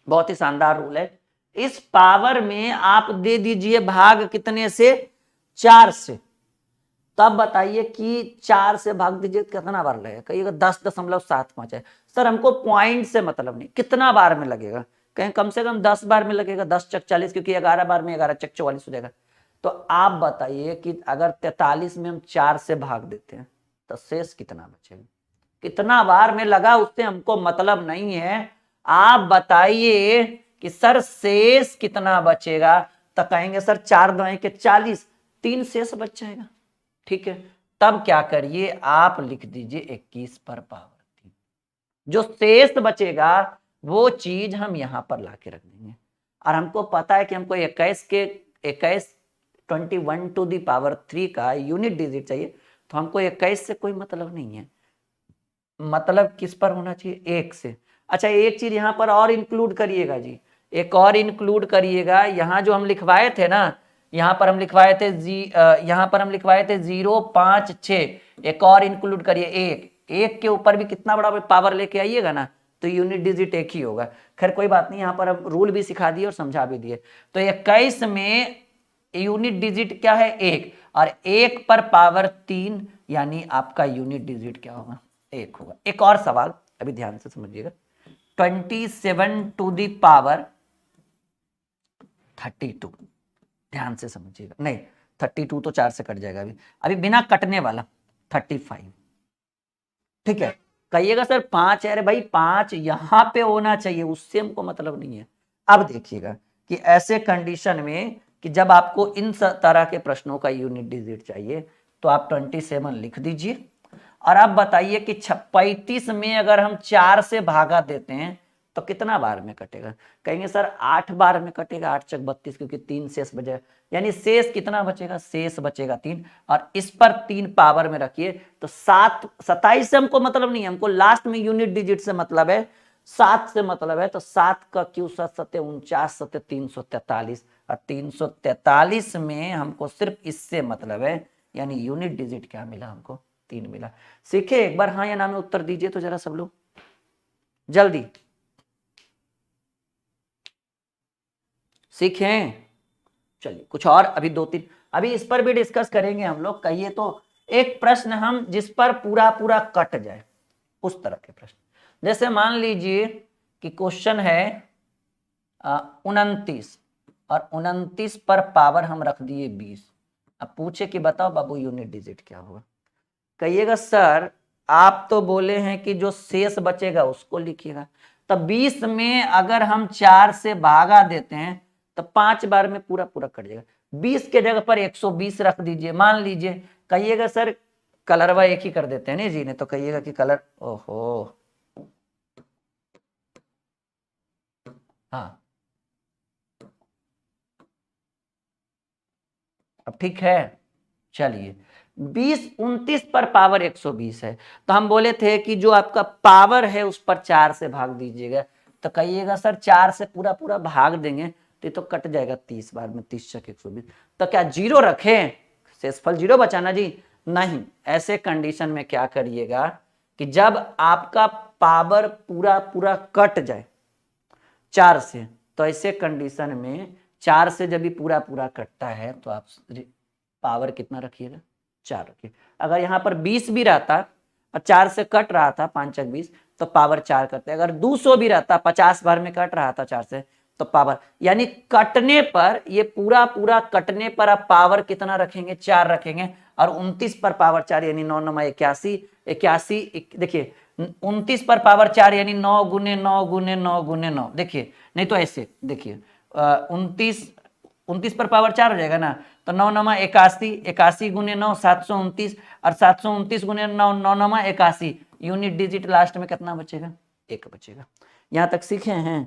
बहुत ही शानदार रूल है, इस पावर में आप दे दीजिए भाग कितने से, 4 से। तब बताइए कि 4 से भाग दीजिए कितना बार लगेगा, कहिएगा 10.75 है। सर हमको पॉइंट से मतलब नहीं, कितना बार में लगेगा, कहीं कम से कम 10 बार में लगेगा, 10 चक 40, क्योंकि 11 बार में 11 चक 44 हो जाएगा। तो आप बताइए कि अगर 43 में हम 4 से भाग देते हैं तो शेष कितना बचेगा, कितना बार में लगा उससे हमको मतलब नहीं है, आप बताइए कि सर शेष कितना बचेगा। तो कहेंगे सर 4 2 के 40, 3 शेष बच जाएगा। ठीक है, तब क्या करिए, आप लिख दीजिए 21 पर पावर 3, जो शेष बचेगा वो चीज हम यहां पर लाके रख देंगे। और हमको पता है कि हमको 21 टू दी पावर 3 का यूनिट डिजिट चाहिए, तो हमको 21 से कोई मतलब नहीं है, मतलब किस पर होना चाहिए, 1 से। अच्छा एक चीज यहां पर और इंक्लूड करिएगा जी, एक और इंक्लूड करिएगा, यहां जो हम लिखवाए थे ना, यहां पर हम लिखवाए थे यहां पर हम लिखवाए थे 0 5 6, एक और इंक्लूड करिए 1, 1 के ऊपर भी कितना बड़ा पावर लेके आइएगा ना, तो यूनिट डिजिट 1 ही होगा। खैर कोई बात नहीं, यहां पर अब रूल भी सिखा दिए और समझा भी दिए। तो 21 में यूनिट डिजिट क्या है, 1, और 1 पर पावर 3, यानी आपका यूनिट डिजिट क्या होगा, 1 होगा। एक और सवाल अभी ध्यान से समझिएगा, 27 टू दी पावर 32, ध्यान से समझिएगा, नहीं 32 तो 4 से कट जाएगा, अभी अभी बिना कटने वाला 35। ठीक है, कहिएगा सर 5 है, अरे भाई 5 यहां पे होना चाहिए, उससे हमको मतलब नहीं है। अब देखिएगा कि ऐसे कंडीशन में कि जब आपको इन तरह के प्रश्नों का यूनिट डिजिट चाहिए, तो आप 27 लिख दीजिए। और अब बताइए कि 35 में अगर हम 4 से भागा देते हैं तो कितना बार में कटेगा, कहेंगे सर 8 बार में कटेगा, 8 चक 32, क्योंकि 3 शेष बचेगा, यानी शेष कितना बचेगा, शेष बचेगा 3, और इस पर 3 पावर में रखिए तो 7 27 से हमको मतलब नहीं है, हमको लास्ट में यूनिट डिजिट से मतलब है, 7 से मतलब है। तो 7 का क्यू 7 7 49 7 343, और 343 में हमको सिर्फ इससे मतलब है, यानी यूनिट डिजिट क्या मिला हमको, 3 मिला। सीखे एक बार हाँ या ना में उत्तर दीजिए तो जरा सब लोग जल्दी, सीखें। चलिए कुछ और अभी 2 3 अभी इस पर भी डिस्कस करेंगे हम लोग, कहिए तो एक प्रश्न हम जिस पर पूरा पूरा कट जाए, उस तरह के प्रश्न। जैसे मान लीजिए कि क्वेश्चन है 29, और 29 पर पावर हम रख दिए 20। अब पूछे कि बताओ बाबू यूनिट डिजिट क्या होगा। कहिएगा सर आप तो बोले हैं कि जो शेष बचेगा उसको लिखिएगा। तो 20 में अगर हम 4 से भागा देते हैं तो 5 बार में पूरा पूरा कट जाएगा। 20 के जगह पर 120 रख दीजिए। मान लीजिए कहिएगा सर कलरवा एक ही कर देते हैं नहीं जी, ने तो कहिएगा कि कलर, ओहो हाँ अब ठीक है। चलिए 20 29 पर पावर 120 है, तो हम बोले थे कि जो आपका पावर है उस पर 4 से भाग दीजिएगा। तो कहिएगा सर 4 से पूरा पूरा भाग देंगे तो कट जाएगा 30 बार में, 30 चक 120। तो क्या जीरो रखें, शेषफल जीरो बचाना जी? नहीं, ऐसे कंडीशन में क्या करिएगा कि जब आपका पावर पूरा पूरा कट जाए 4 से, तो ऐसे कंडीशन में 4 से जब भी पूरा पूरा कटता है तो आप पावर कितना रखिएगा, 4 रखिए। अगर यहाँ पर 20 भी रहता और 4 से कट रहा था 5 चक 20 तो पावर 4 करते। अगर 200 भी रहता 50 बार में कट रहा था 4 से तो पावर, यानी कटने पर, ये पूरा पूरा कटने पर आप पावर कितना रखेंगे, 4 रखेंगे। और 29 पर पावर 4 यानी 9 9 81, 81 देखिए 29 पर पावर 4 यानी 9 गुने 9 गुने 9 गुने 9। देखिए नहीं तो ऐसे देखिए 29 पर पावर 4 हो जाएगा ना, तो 9 9 81, 81 गुने 9 729, और 729 गुने 9 9 9 81। यूनिट डिजिट लास्ट में कितना बचेगा, 1 बचेगा। यहां तक सीखे हैं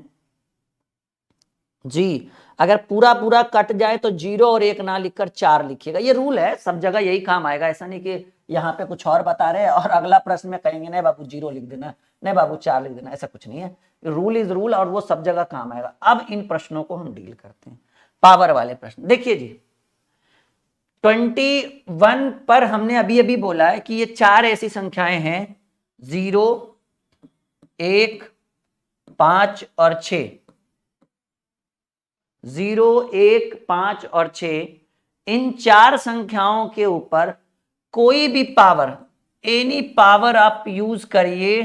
जी। अगर पूरा पूरा कट जाए तो 0 और 1 ना लिखकर 4 लिखिएगा। ये रूल है, सब जगह यही काम आएगा। ऐसा नहीं कि यहाँ पे कुछ और बता रहे हैं और अगला प्रश्न में कहेंगे नहीं बाबू 0 लिख देना, नहीं बाबू 4 लिख देना, ऐसा कुछ नहीं है। रूल इज रूल और वो सब जगह काम आएगा। अब इन प्रश्नों को हम डील करते हैं, पावर वाले प्रश्न। देखिए जी 21 पर हमने अभी अभी बोला है कि ये 4 ऐसी संख्याएं हैं 0, 1, 5 और 6। 0, 1, 5 और 6, इन 4 संख्याओं के ऊपर कोई भी पावर, एनी पावर आप यूज करिए,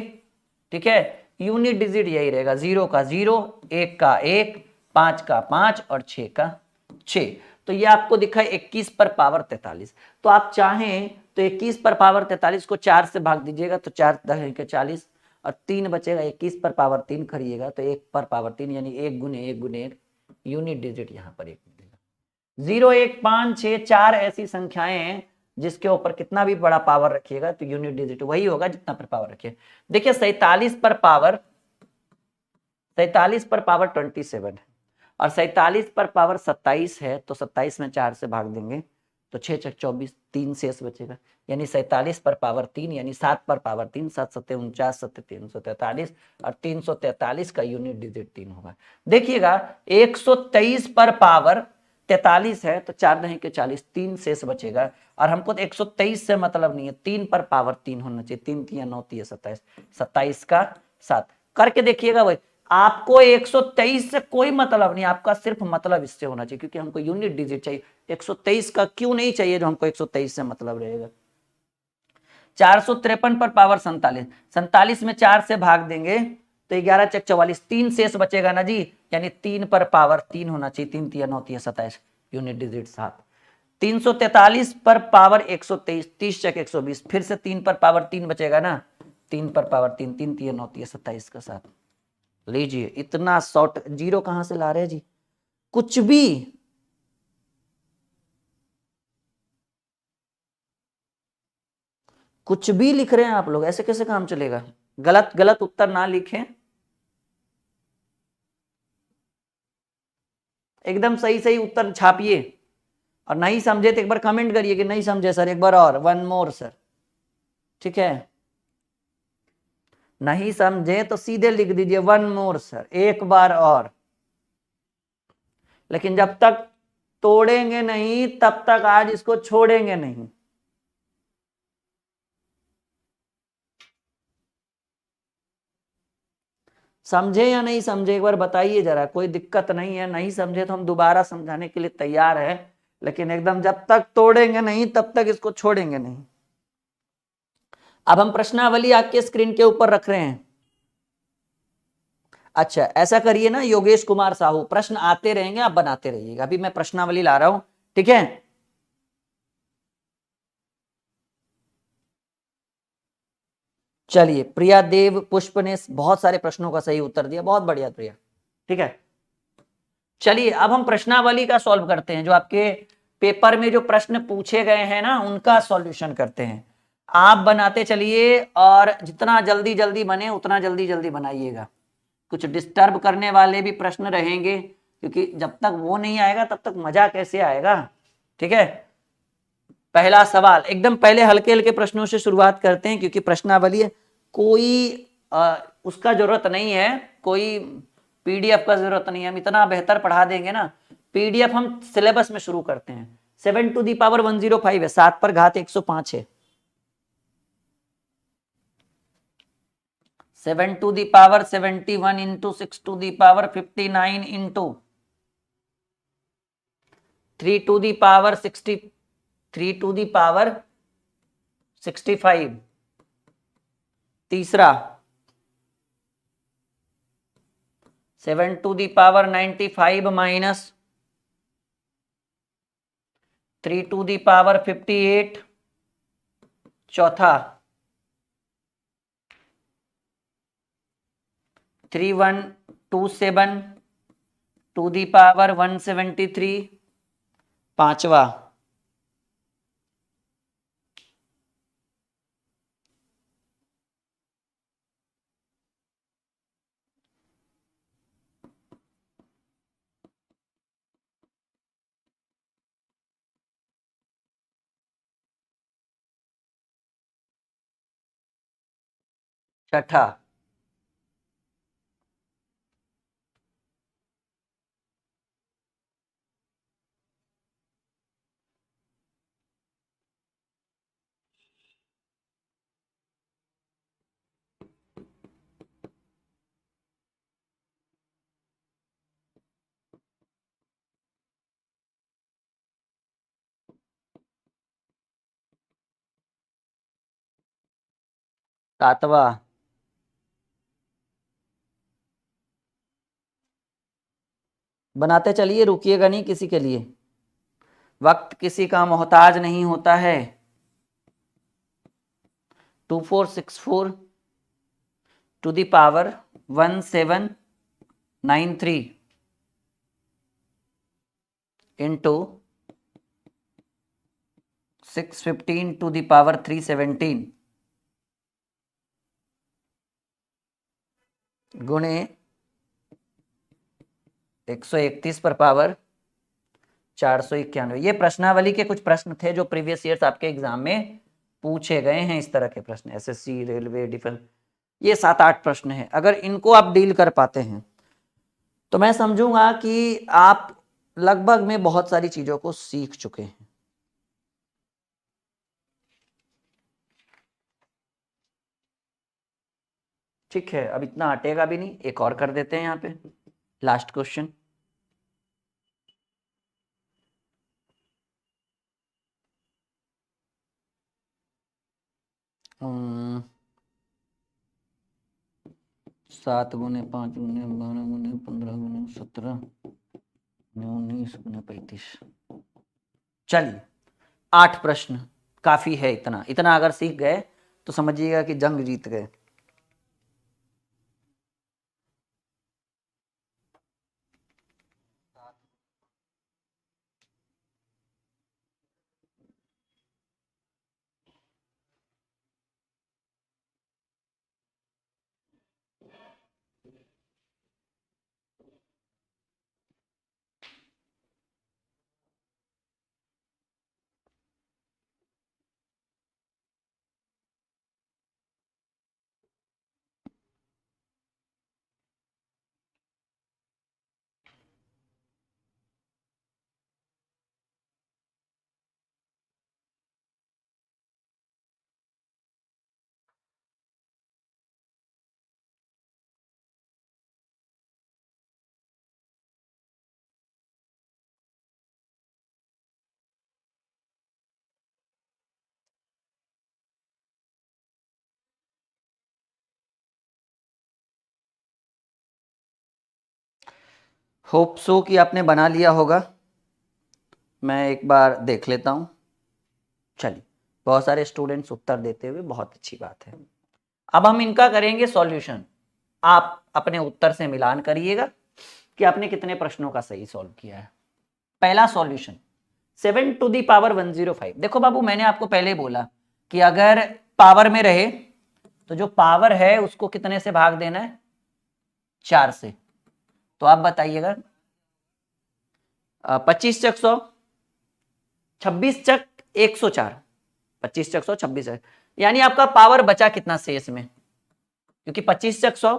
ठीक है। यूनिट डिजिट यही रहेगा, 0 का 0, 1 का 1, 5 का 5 और 6 का 6। तो ये आपको दिखा 21 पर पावर 43। तो आप चाहें तो 21 पर पावर 43 को 4 से भाग दीजिएगा तो 4 10 के 40 और 3 बचेगा। 21 पर पावर 3 करिएगा तो 1 पर पावर 3 यानी 1 गुने 1 गुने 1, यूनिट डिजिट यहां पर 1 मिलेगा। 0, 1, 5, 6 4 ऐसी संख्याएं हैं जिसके ऊपर कितना भी बड़ा पावर रखिएगा तो यूनिट डिजिट वही होगा जितना पर पावर रखिए। देखिए 47 पर पावर 27 है और 47 पर पावर 27 है, तो 27 में 4 से भाग देंगे तो 6 चक 24, 3 शेष बचेगा। यानी 47 पर पावर 3 यानी 7 पर पावर 3, 7 7 49, 7 343 और 343 का यूनिट डिजिट 3 होगा। देखिएगा 123 पर पावर 43 है तो 4 नहीं के 40, 3 शेष बचेगा। और हमको तो 123 से मतलब नहीं है, 3 पर पावर 3 होना चाहिए। 3 3 9 3 27, 27 का 7 करके देखिएगा। भाई आपको 123 से कोई मतलब नहीं, आपका सिर्फ मतलब इससे होना चाहिए क्योंकि हमको यूनिट डिजिट चाहिए। 123 का क्यों नहीं चाहिए जो हमको 123 से मतलब रहेगा। 453 पर पावर 47, 47 में 4 से भाग देंगे तो 11 चक 44, 3 शेष बचेगा ना जी, यानी 3 पर पावर 3 होना चाहिए। 3 3 9 3 27, यूनिट डिजिट 7। 343 पर पावर 123, 30 चक 120, फिर से 3 पर पावर 3 बचेगा ना, 3 पर पावर 3, 3 3 9 3 27 का 7। लीजिए इतना शॉर्ट, जीरो कहां से ला रहे हैं जी, कुछ भी कुछ भी लिख रहे हैं आप लोग, ऐसे कैसे काम चलेगा। गलत गलत उत्तर ना लिखें, एकदम सही सही उत्तर छापिए। और नहीं समझे तो एक बार कमेंट करिए कि नहीं समझे सर, एक बार और, वन मोर सर, ठीक है। नहीं समझे तो सीधे लिख दीजिए वन मोर सर, एक बार और। लेकिन जब तक तोड़ेंगे नहीं तब तक आज इसको छोड़ेंगे नहीं। समझे या नहीं समझे एक बार बताइए जरा, कोई दिक्कत नहीं है। नहीं समझे तो हम दोबारा समझाने के लिए तैयार है, लेकिन एकदम जब तक तोड़ेंगे नहीं तब तक इसको छोड़ेंगे नहीं। अब हम प्रश्नावली आपके स्क्रीन के ऊपर रख रहे हैं। अच्छा ऐसा करिए ना योगेश कुमार साहू, प्रश्न आते रहेंगे, आप बनाते रहिएगा, अभी मैं प्रश्नावली ला रहा हूं, ठीक है। चलिए प्रिया देव पुष्प ने बहुत सारे प्रश्नों का सही उत्तर दिया, बहुत बढ़िया प्रिया, ठीक है। चलिए अब हम प्रश्नावली का सॉल्व करते हैं, जो आपके पेपर में जो प्रश्न पूछे गए हैं ना उनका सॉल्यूशन करते हैं। आप बनाते चलिए और जितना जल्दी जल्दी बने उतना जल्दी जल्दी बनाइएगा। कुछ डिस्टर्ब करने वाले भी प्रश्न रहेंगे, क्योंकि जब तक वो नहीं आएगा तब तक मजा कैसे आएगा, ठीक है। पहला सवाल, एकदम पहले हल्के हल्के प्रश्नों से शुरुआत करते हैं, क्योंकि प्रश्नावली है, कोई उसका जरूरत नहीं है, कोई पीडीएफ का जरूरत नहीं है, हम इतना बेहतर पढ़ा देंगे ना। पीडीएफ हम सिलेबस में शुरू करते हैं। 7 टू दी पावर 105 है, 7 पर घात 105 है। 7 to the power 71 into 6 to the power 59 into 3 to the power 60, 3 to the power 65। तीसरा 7 to the power 95 minus 3 to the power 58। चौथा 3127 टू दी पावर 173। पांचवा 6ठा सातवा बनाते चलिए, रुकिएगा नहीं किसी के लिए, वक्त किसी का मोहताज नहीं होता है। 2464 to the power 1793 into 615 to the power 317 गुणे 131 पर पावर 491। ये प्रश्नावली के कुछ प्रश्न थे जो प्रीवियस ईयर्स आपके एग्जाम में पूछे गए हैं। इस तरह के प्रश्न एसएससी, रेलवे, डिफेंस, ये 7-8 प्रश्न हैं। अगर इनको आप डील कर पाते हैं तो मैं समझूंगा कि आप लगभग में बहुत सारी चीजों को सीख चुके हैं। ठीक है, अब इतना हटेगा भी नहीं, एक और कर देते हैं यहाँ पे लास्ट क्वेश्चन। हम्म, 7 गुने 5 गुने 12 गुने 15 गुने 17 19 गुने 35। चलिए 8 प्रश्न काफी है, इतना इतना अगर सीख गए तो समझिएगा कि जंग जीत गए। होप सो कि आपने बना लिया होगा। मैं एक बार देख लेता हूं। चलिए, बहुत सारे स्टूडेंट्स उत्तर देते हुए, बहुत अच्छी बात है। अब हम इनका करेंगे सॉल्यूशन। आप अपने उत्तर से मिलान करिएगा कि आपने कितने प्रश्नों का सही सॉल्व किया है। पहला सॉल्यूशन 7 टू दी पावर 105। देखो बाबू, मैंने आपको पहले बोला कि अगर पावर में रहे तो जो पावर है उसको कितने से भाग देना है, 4 से। तो आप बताइएगा, 25 चक 100, 26 चक 104, 25 चक 100, 26 है, यानी आपका पावर बचा कितना शेष में, क्योंकि 25 चक 100,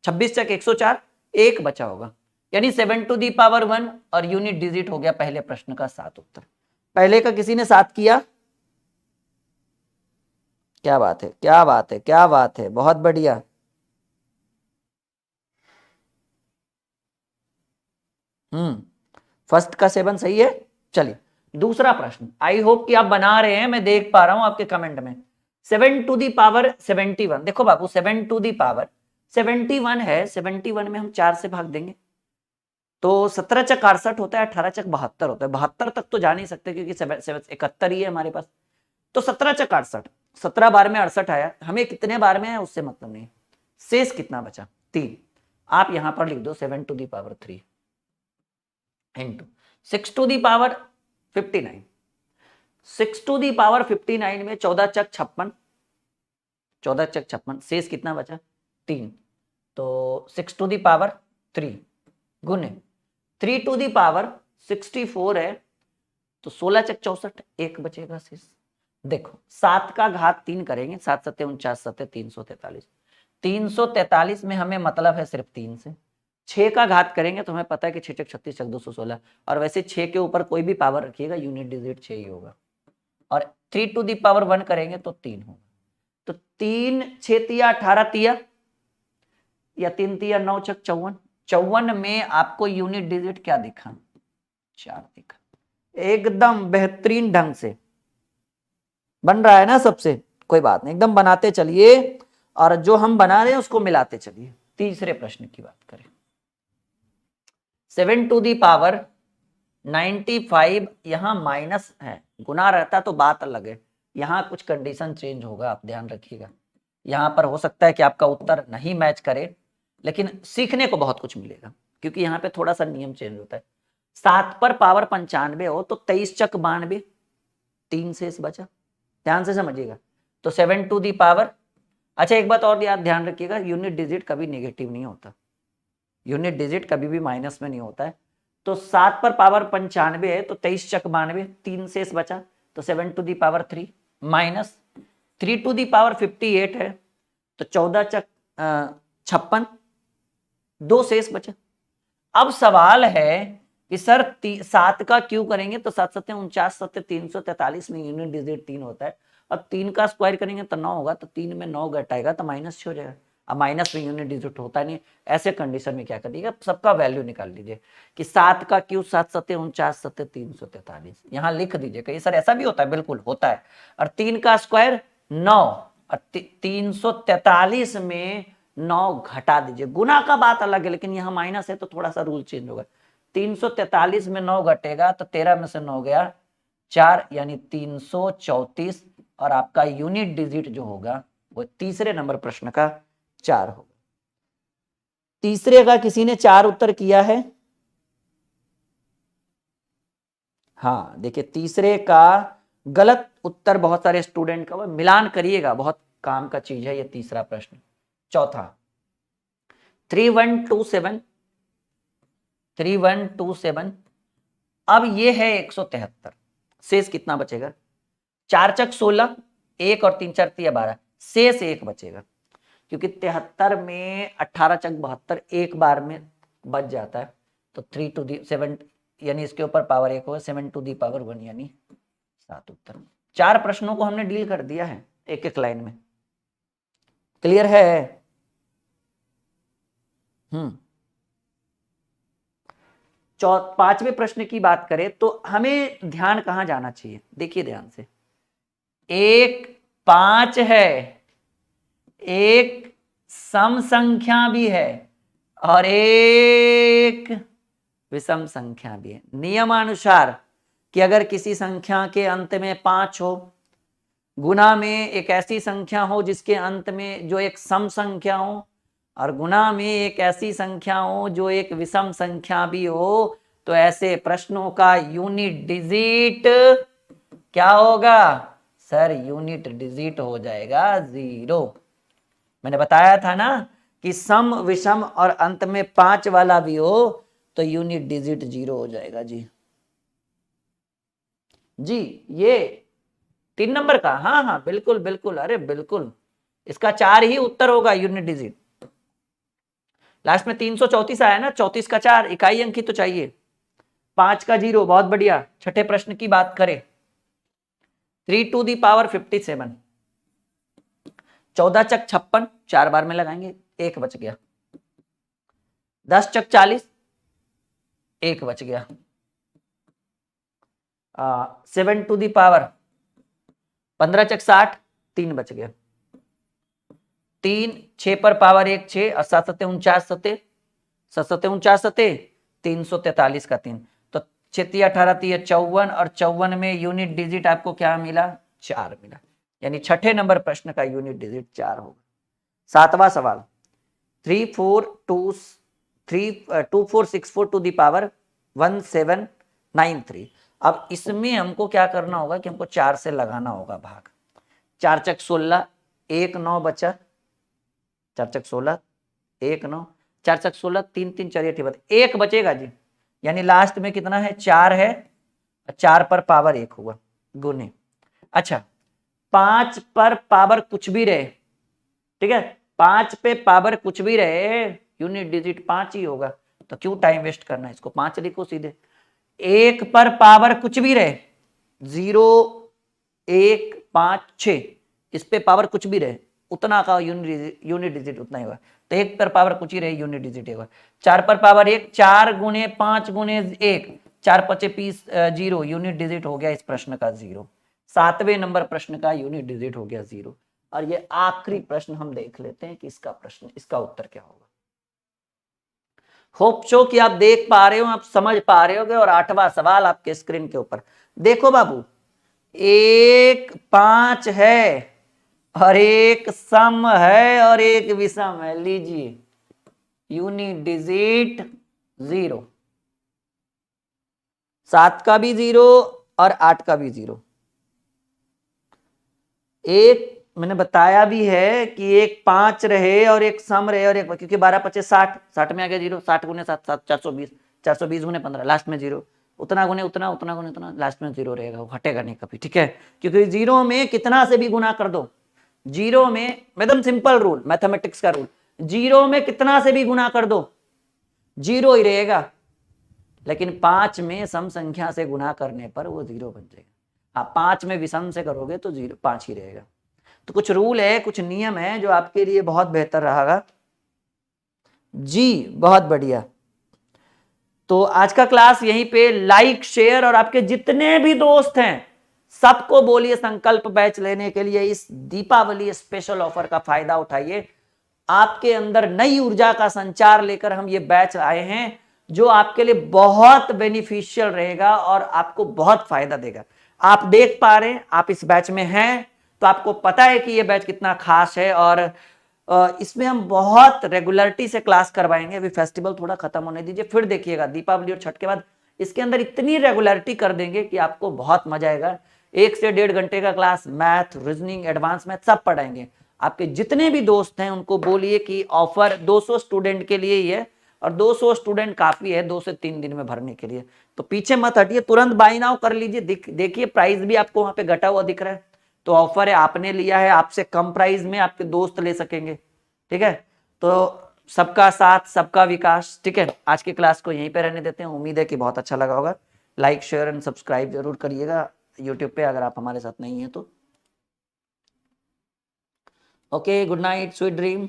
26 चक 104, एक बचा होगा, यानी 7 टू दी पावर 1 और यूनिट डिजिट हो गया पहले प्रश्न का 7 उत्तर। पहले का किसी ने 7 किया? क्या बात है, क्या बात है, क्या बात है, बहुत बढ़िया। फर्स्ट का 7 सही है। चलिए दूसरा प्रश्न, आई होप कि आप बना रहे हैं, मैं देख पा रहा हूं आपके कमेंट में। 7 टू दी पावर 71। देखो बाबू, 7 टू दी पावर 71 है, 71 में हम 4 से भाग देंगे तो 17 चक 68 होता है, 18 चक 72 होता है। 72 तक तो जा नहीं सकते क्योंकि 71 ही है हमारे पास। तो 17 चक 68, 17 बार में 68 आया, हमें कितने बार में है उससे मतलब नहीं, शेष कितना बचा, 3। आप यहां पर लिख दो 7 to the power 3 into 6 to the power 59। 6 to the power 59 में 14 चक 56, 14 चक 56, शेष कितना बचा, 3। तो 6 टू दी पावर 3 गुने 3 टू दी पावर 64 है, तो 16 चक 64, एक बचेगा शेष। देखो 7 का घात 3 करेंगे, 7 सत्ते 49, सत्ते 343, 343 में हमें मतलब है सिर्फ 3 से। 6 का घात करेंगे तो हमें पता है कि 6 चक 36 चक 216, और वैसे 6 के ऊपर कोई भी पावर रखिएगा यूनिट डिजिट 6 ही होगा। और 3 टू दी पावर 1 करेंगे तो 3 होगा। तो 3 6 तिया 18 तिया, या 3 तिया 9 चक 54, 54 में आपको यूनिट डिजिट क्या दिखा, 4 दिखा। एकदम बेहतरीन ढंग से बन रहा है ना सबसे, कोई बात नहीं, एकदम बनाते चलिए, और जो हम बना रहे हैं उसको मिलाते चलिए। तीसरे प्रश्न की बात करें, 7 टू दी पावर 95, यहां माइनस है, गुना रहता तो बात अलग है, यहां कुछ कंडीशन चेंज होगा, आप ध्यान रखिएगा। यहां पर हो सकता है कि आपका उत्तर नहीं मैच करे, लेकिन सीखने को बहुत कुछ मिलेगा, क्योंकि यहाँ पे थोड़ा सा नियम चेंज होता है। 7 पर पावर 95 हो तो 23 चक 92, 3 शेष बचा, ध्यान से समझिएगा। तो 7 टू दी पावर, अच्छा एक बात और याद ध्यान रखिएगा, यूनिट डिजिट कभी नेगेटिव नहीं होता, यूनिट डिजिट कभी भी माइनस में नहीं होता है। तो 7 पर पावर 95 है तो 23 चक 92, 3 शेष बचा, तो 7 to the power 3 minus 3 to the power 58 है, तो 14 चक 56, 2 शेष बचा। अब सवाल है कि सर 7 का क्यों करेंगे, तो 7 सत्ते 49, सत्ते 343 में यूनिट डिजिट 3 होता है। अब 3 का स्क्वायर करेंगे तो 9 होगा, तो 3 में 9 घटाएगा तो माइनस हो जाएगा। अब माइनस में यूनिट डिजिट होता नहीं, ऐसे कंडीशन में क्या करिएगा, सबका वैल्यू निकाल लीजिए कि 7 का क्यू 7 सत्ते 49, सत्ते 343, यहाँ लिख दीजिए। कहीं सर ऐसा भी होता है, बिल्कुल होता है। और 3 का स्क्वायर 9, और 343 में 9 घटा दीजिए, गुना का बात अलग है, लेकिन यहाँ माइनस है तो थोड़ा सा रूल चेंज होगा। 343 में 9 घटेगा तो 13 में से 9 गया 4, यानी 334, और आपका यूनिट डिजिट जो होगा वो तीसरे नंबर प्रश्न का 4 होगा। तीसरे का किसी ने 4 उत्तर किया है? हाँ देखिए, तीसरे का गलत उत्तर बहुत सारे स्टूडेंट का, मिलान करिएगा, बहुत काम का चीज है ये तीसरा प्रश्न। चौथा 3127, 3127, अब ये है 173, शेष कितना बचेगा, 4 चक 16, 1 और 3 4 12, शेष 1 बचेगा, क्योंकि 73 में 18 चक 72 एक बार में बच जाता है। तो 3 टू दी 7, यानी इसके ऊपर पावर 1 होगा, 7 टू दी पावर 1, यानी 7 उत्तर। 4 प्रश्नों को हमने डील कर दिया है एक एक लाइन में, क्लियर है? पांचवें प्रश्न की बात करें तो हमें ध्यान कहां जाना चाहिए, देखिए ध्यान से, 1 5 है, एक सम संख्या भी है, और एक विषम संख्या भी है। नियमानुसार कि अगर किसी संख्या के अंत में 5 हो, गुना में एक ऐसी संख्या हो जिसके अंत में जो एक सम संख्या हो, और गुना में एक ऐसी संख्या हो जो एक विषम संख्या भी हो, तो ऐसे प्रश्नों का यूनिट डिजिट क्या होगा सर? यूनिट डिजिट हो जाएगा 0। मैंने बताया था ना कि सम, विषम और अंत में 5 वाला भी हो तो यूनिट डिजिट 0 हो जाएगा जी। जी ये 3 नंबर का, हाँ हाँ बिल्कुल बिल्कुल, अरे बिल्कुल, इसका 4 ही उत्तर होगा यूनिट डिजिट। लास्ट में 334 आया ना, 34 का 4 इकाई अंक ही तो चाहिए, 5 का 0, बहुत बढ़िया। छठे प्रश्न की बात करें, 3 टू दी पावर 57, 14 चक 56, 4 बार में लगाएंगे, 1 बच गया। 10 चक 40, 1 बच गया। 7 टू दी पावर 15 चक 60, 3 बच गया। 3, 6 पर पावर 1 6, और 7 सते 49 सते, 7 सते 49 सते, 343 का 3, तो 6 18 54, और 54 में यूनिट डिजिट आपको क्या मिला? 4 मिला। यानी छठे नंबर प्रश्न का यूनिट डिजिट 4 होगा। सातवां सवाल, 2464 टू दी पावर 1793। अब इसमें हमको क्या करना होगा कि हमको 4 से लगाना होगा भाग। 4 चक 16, 1 9 बचा, 4 चक 16, 1 9, 4 चक 16, 3 3 4 8 1 बचेगा जी। यानी लास्ट में कितना है? 4 है, 4 पर पावर 1 हुआ गुने। अच्छा, 5 पर पावर कुछ भी रहे, ठीक है, 5 पे पावर कुछ भी रहे, यूनिट डिजिट 5 ही होगा, तो क्यों टाइम वेस्ट करना है, इसको 5 लिखो सीधे। 1 पर पावर कुछ भी रहे, 0 1 5 6, इस पे पावर कुछ भी रहे, उतना का यूनिट डिजिट उतना ही होगा। तो 1 पर पावर कुछ ही रहे, यूनिट डिजिट होगा। 4 पर पावर 1, 4 गुने 5 गुने 1, 4 5 20, 0, यूनिट डिजिट हो गया इस प्रश्न का 0। 7वें नंबर प्रश्न का यूनिट डिजिट हो गया 0। और ये आखिरी प्रश्न हम देख लेते हैं कि इसका प्रश्न, इसका उत्तर क्या होगा। होप सो कि आप देख पा रहे हो, आप समझ पा रहे होगे। और 8वां सवाल आपके स्क्रीन के ऊपर देखो बाबू, 1 5 है और एक सम है और एक विषम है, लीजिए यूनिट डिजिट 0, 7 का भी 0 और 8 का भी 0। एक मैंने बताया भी है कि एक 5 रहे और एक सम रहे और एक, क्योंकि 12 25 60, 60 में आ गया 0, 60 गुने 7 7 420, 420 गुने 15, लास्ट में 0, उतना गुने उतना, उतना गुने उतना, लास्ट में 0 रहेगा, वो हटेगा नहीं कभी, ठीक है। क्योंकि 0 में कितना से भी गुना कर दो, 0 में एकदम सिंपल रूल, मैथमेटिक्स का रूल, 0 में कितना से भी गुना कर दो 0 ही रहेगा, लेकिन 5 में सम संख्या से गुना करने पर वो 0 बन जाएगा। हाँ, 5 में विषम से करोगे तो 0 5 ही रहेगा। तो कुछ रूल है, कुछ नियम है जो आपके लिए बहुत बेहतर रहेगा जी। बहुत बढ़िया। तो आज का क्लास यहीं पे लाइक शेयर, और आपके जितने भी दोस्त हैं सबको बोलिए संकल्प बैच लेने के लिए इस दीपावली स्पेशल ऑफर का फायदा उठाइए। आपके अंदर नई ऊर्जा का संचार लेकर हम ये बैच आए हैं जो आपके लिए बहुत बेनिफिशियल रहेगा और आपको बहुत फायदा देगा। आप देख पा रहे हैं, आप इस बैच में हैं तो आपको पता है कि ये बैच कितना खास है, और इसमें हम बहुत रेगुलरिटी से क्लास करवाएंगे। अभी फेस्टिवल थोड़ा खत्म होने दीजिए, फिर देखिएगा दीपावली और छठ के बाद इसके अंदर इतनी रेगुलरिटी कर देंगे कि आपको बहुत मजा आएगा। 1 से 1.5 घंटे का class, math, reasoning, advance math सब पढ़ाएंगे। आपके जितने भी दोस्त हैं उनको बोलिए कि ऑफर 200 स्टूडेंट के लिए ही है, और 200 स्टूडेंट काफी है 2 से 3 दिन में भरने के लिए। तो पीछे मत हटिए, तुरंत बाय नाउ कर लीजिए। देखिए प्राइस भी आपको वहां पे घटा हुआ दिख रहा है, तो ऑफर है, आपने लिया है, आपसे कम प्राइस में आपके दोस्त ले सकेंगे, ठीक है। तो सबका साथ सबका विकास, ठीक है। आज की क्लास को यहीं पे रहने देते हैं, उम्मीद है कि बहुत अच्छा लगा होगा। लाइक शेयर एंड सब्सक्राइब जरूर करिएगा यूट्यूब पे अगर आप हमारे साथ नहीं है तो। Okay, good night, sweet dream.